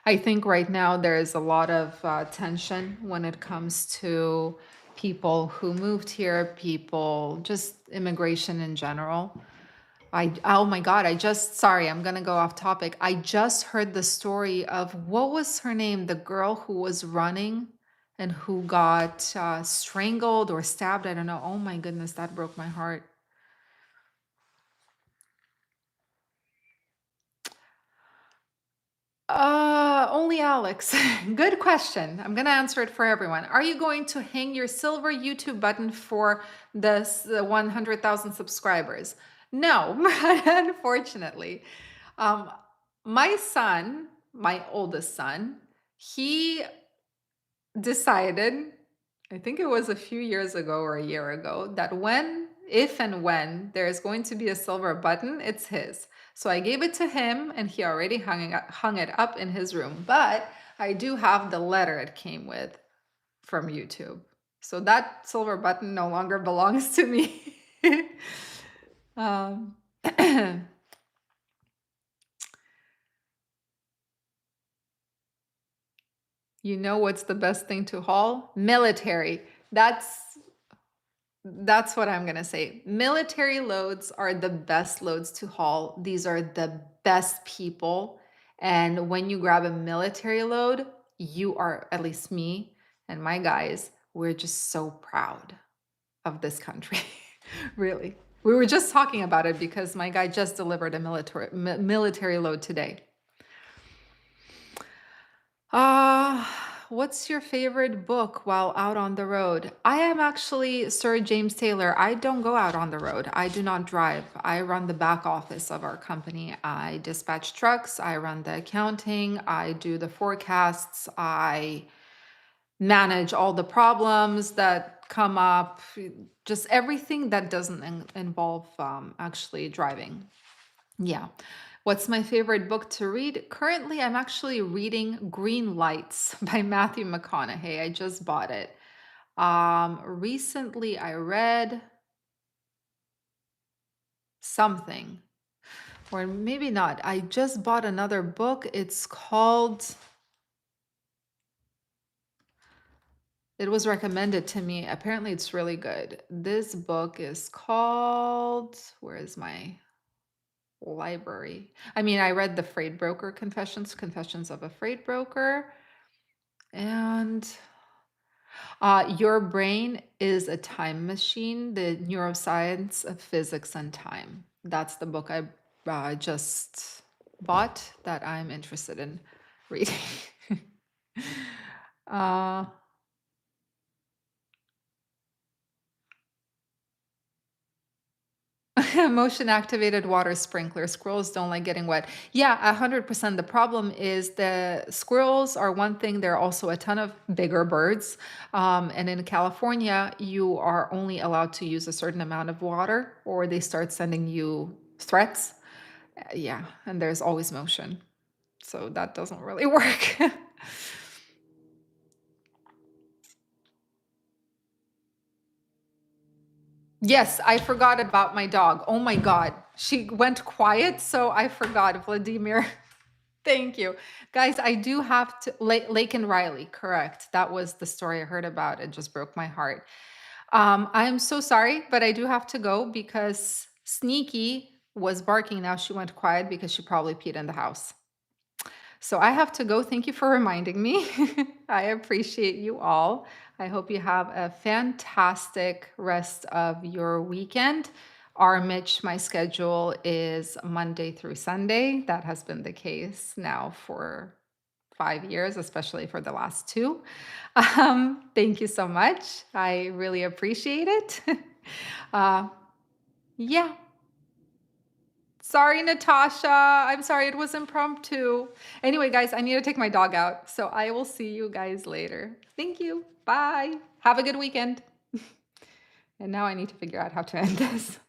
I think right now there is a lot of tension when it comes to people who moved here, people, just immigration in general. Oh my God, sorry, I'm gonna go off topic. I just heard the story of what was her name? The girl who was running and who got strangled or stabbed. I don't know. Oh my goodness, that broke my heart. Only Alex. Good question. I'm gonna answer it for everyone. Are you going to hang your silver YouTube button for the 100,000 subscribers? No, unfortunately. Um, my son, my oldest son, he decided, I think it was a few years ago or a year ago, that if and when there's going to be a silver button, it's his. So I gave it to him and he already hung it up in his room. But I do have the letter it came with from YouTube. So that silver button no longer belongs to me. um, you know what's the best thing to haul? Military. That's what I'm going to say. Military loads are the best loads to haul. These are the best people. And when you grab a military load, you are, at least me and my guys, we're just so proud of this country. Really. We were just talking about it because my guy just delivered a military load today. Uh, what's your favorite book while out on the road? I am actually Sir James Taylor. I don't go out on the road. I do not drive. I run the back office of our company. I dispatch trucks. I run the accounting. I do the forecasts. I manage all the problems that come up, just everything that doesn't involve actually driving. Yeah. What's my favorite book to read? Currently, I'm actually reading Green Lights by Matthew McConaughey. I just bought it. Recently, I read something, or maybe not. I just bought another book. It's called, it was recommended to me. Apparently, it's really good. This book is called, where is my library? I mean, I read The Freight Broker Confessions, Confessions of a Freight Broker, and Your Brain is a Time Machine, the Neuroscience of Physics and Time. That's the book I just bought that I'm interested in reading. uh, Motion activated water sprinkler. Squirrels don't like getting wet. Yeah, 100%. The problem is the squirrels are one thing. There are also a ton of bigger birds. And in California, you are only allowed to use a certain amount of water, or they start sending you threats. Yeah, and there's always motion. So that doesn't really work. Yes, I forgot about my dog. Oh my God. She went quiet, so I forgot. Vladimir. Thank you. Guys, I do have to Lake and Riley, correct. That was the story I heard about. It just broke my heart. I'm so sorry, but I do have to go because Sneaky was barking. Now she went quiet because she probably peed in the house. So I have to go. Thank you for reminding me. I appreciate you all. I hope you have a fantastic rest of your weekend. Our Mitch, my schedule is Monday through Sunday. That has been the case now for 5 years, especially for the last two. Thank you so much. I really appreciate it. uh, yeah. Sorry, Natasha. I'm sorry it was impromptu. Anyway, guys, I need to take my dog out. So I will see you guys later. Thank you. Bye. Have a good weekend. And now I need to figure out how to end this.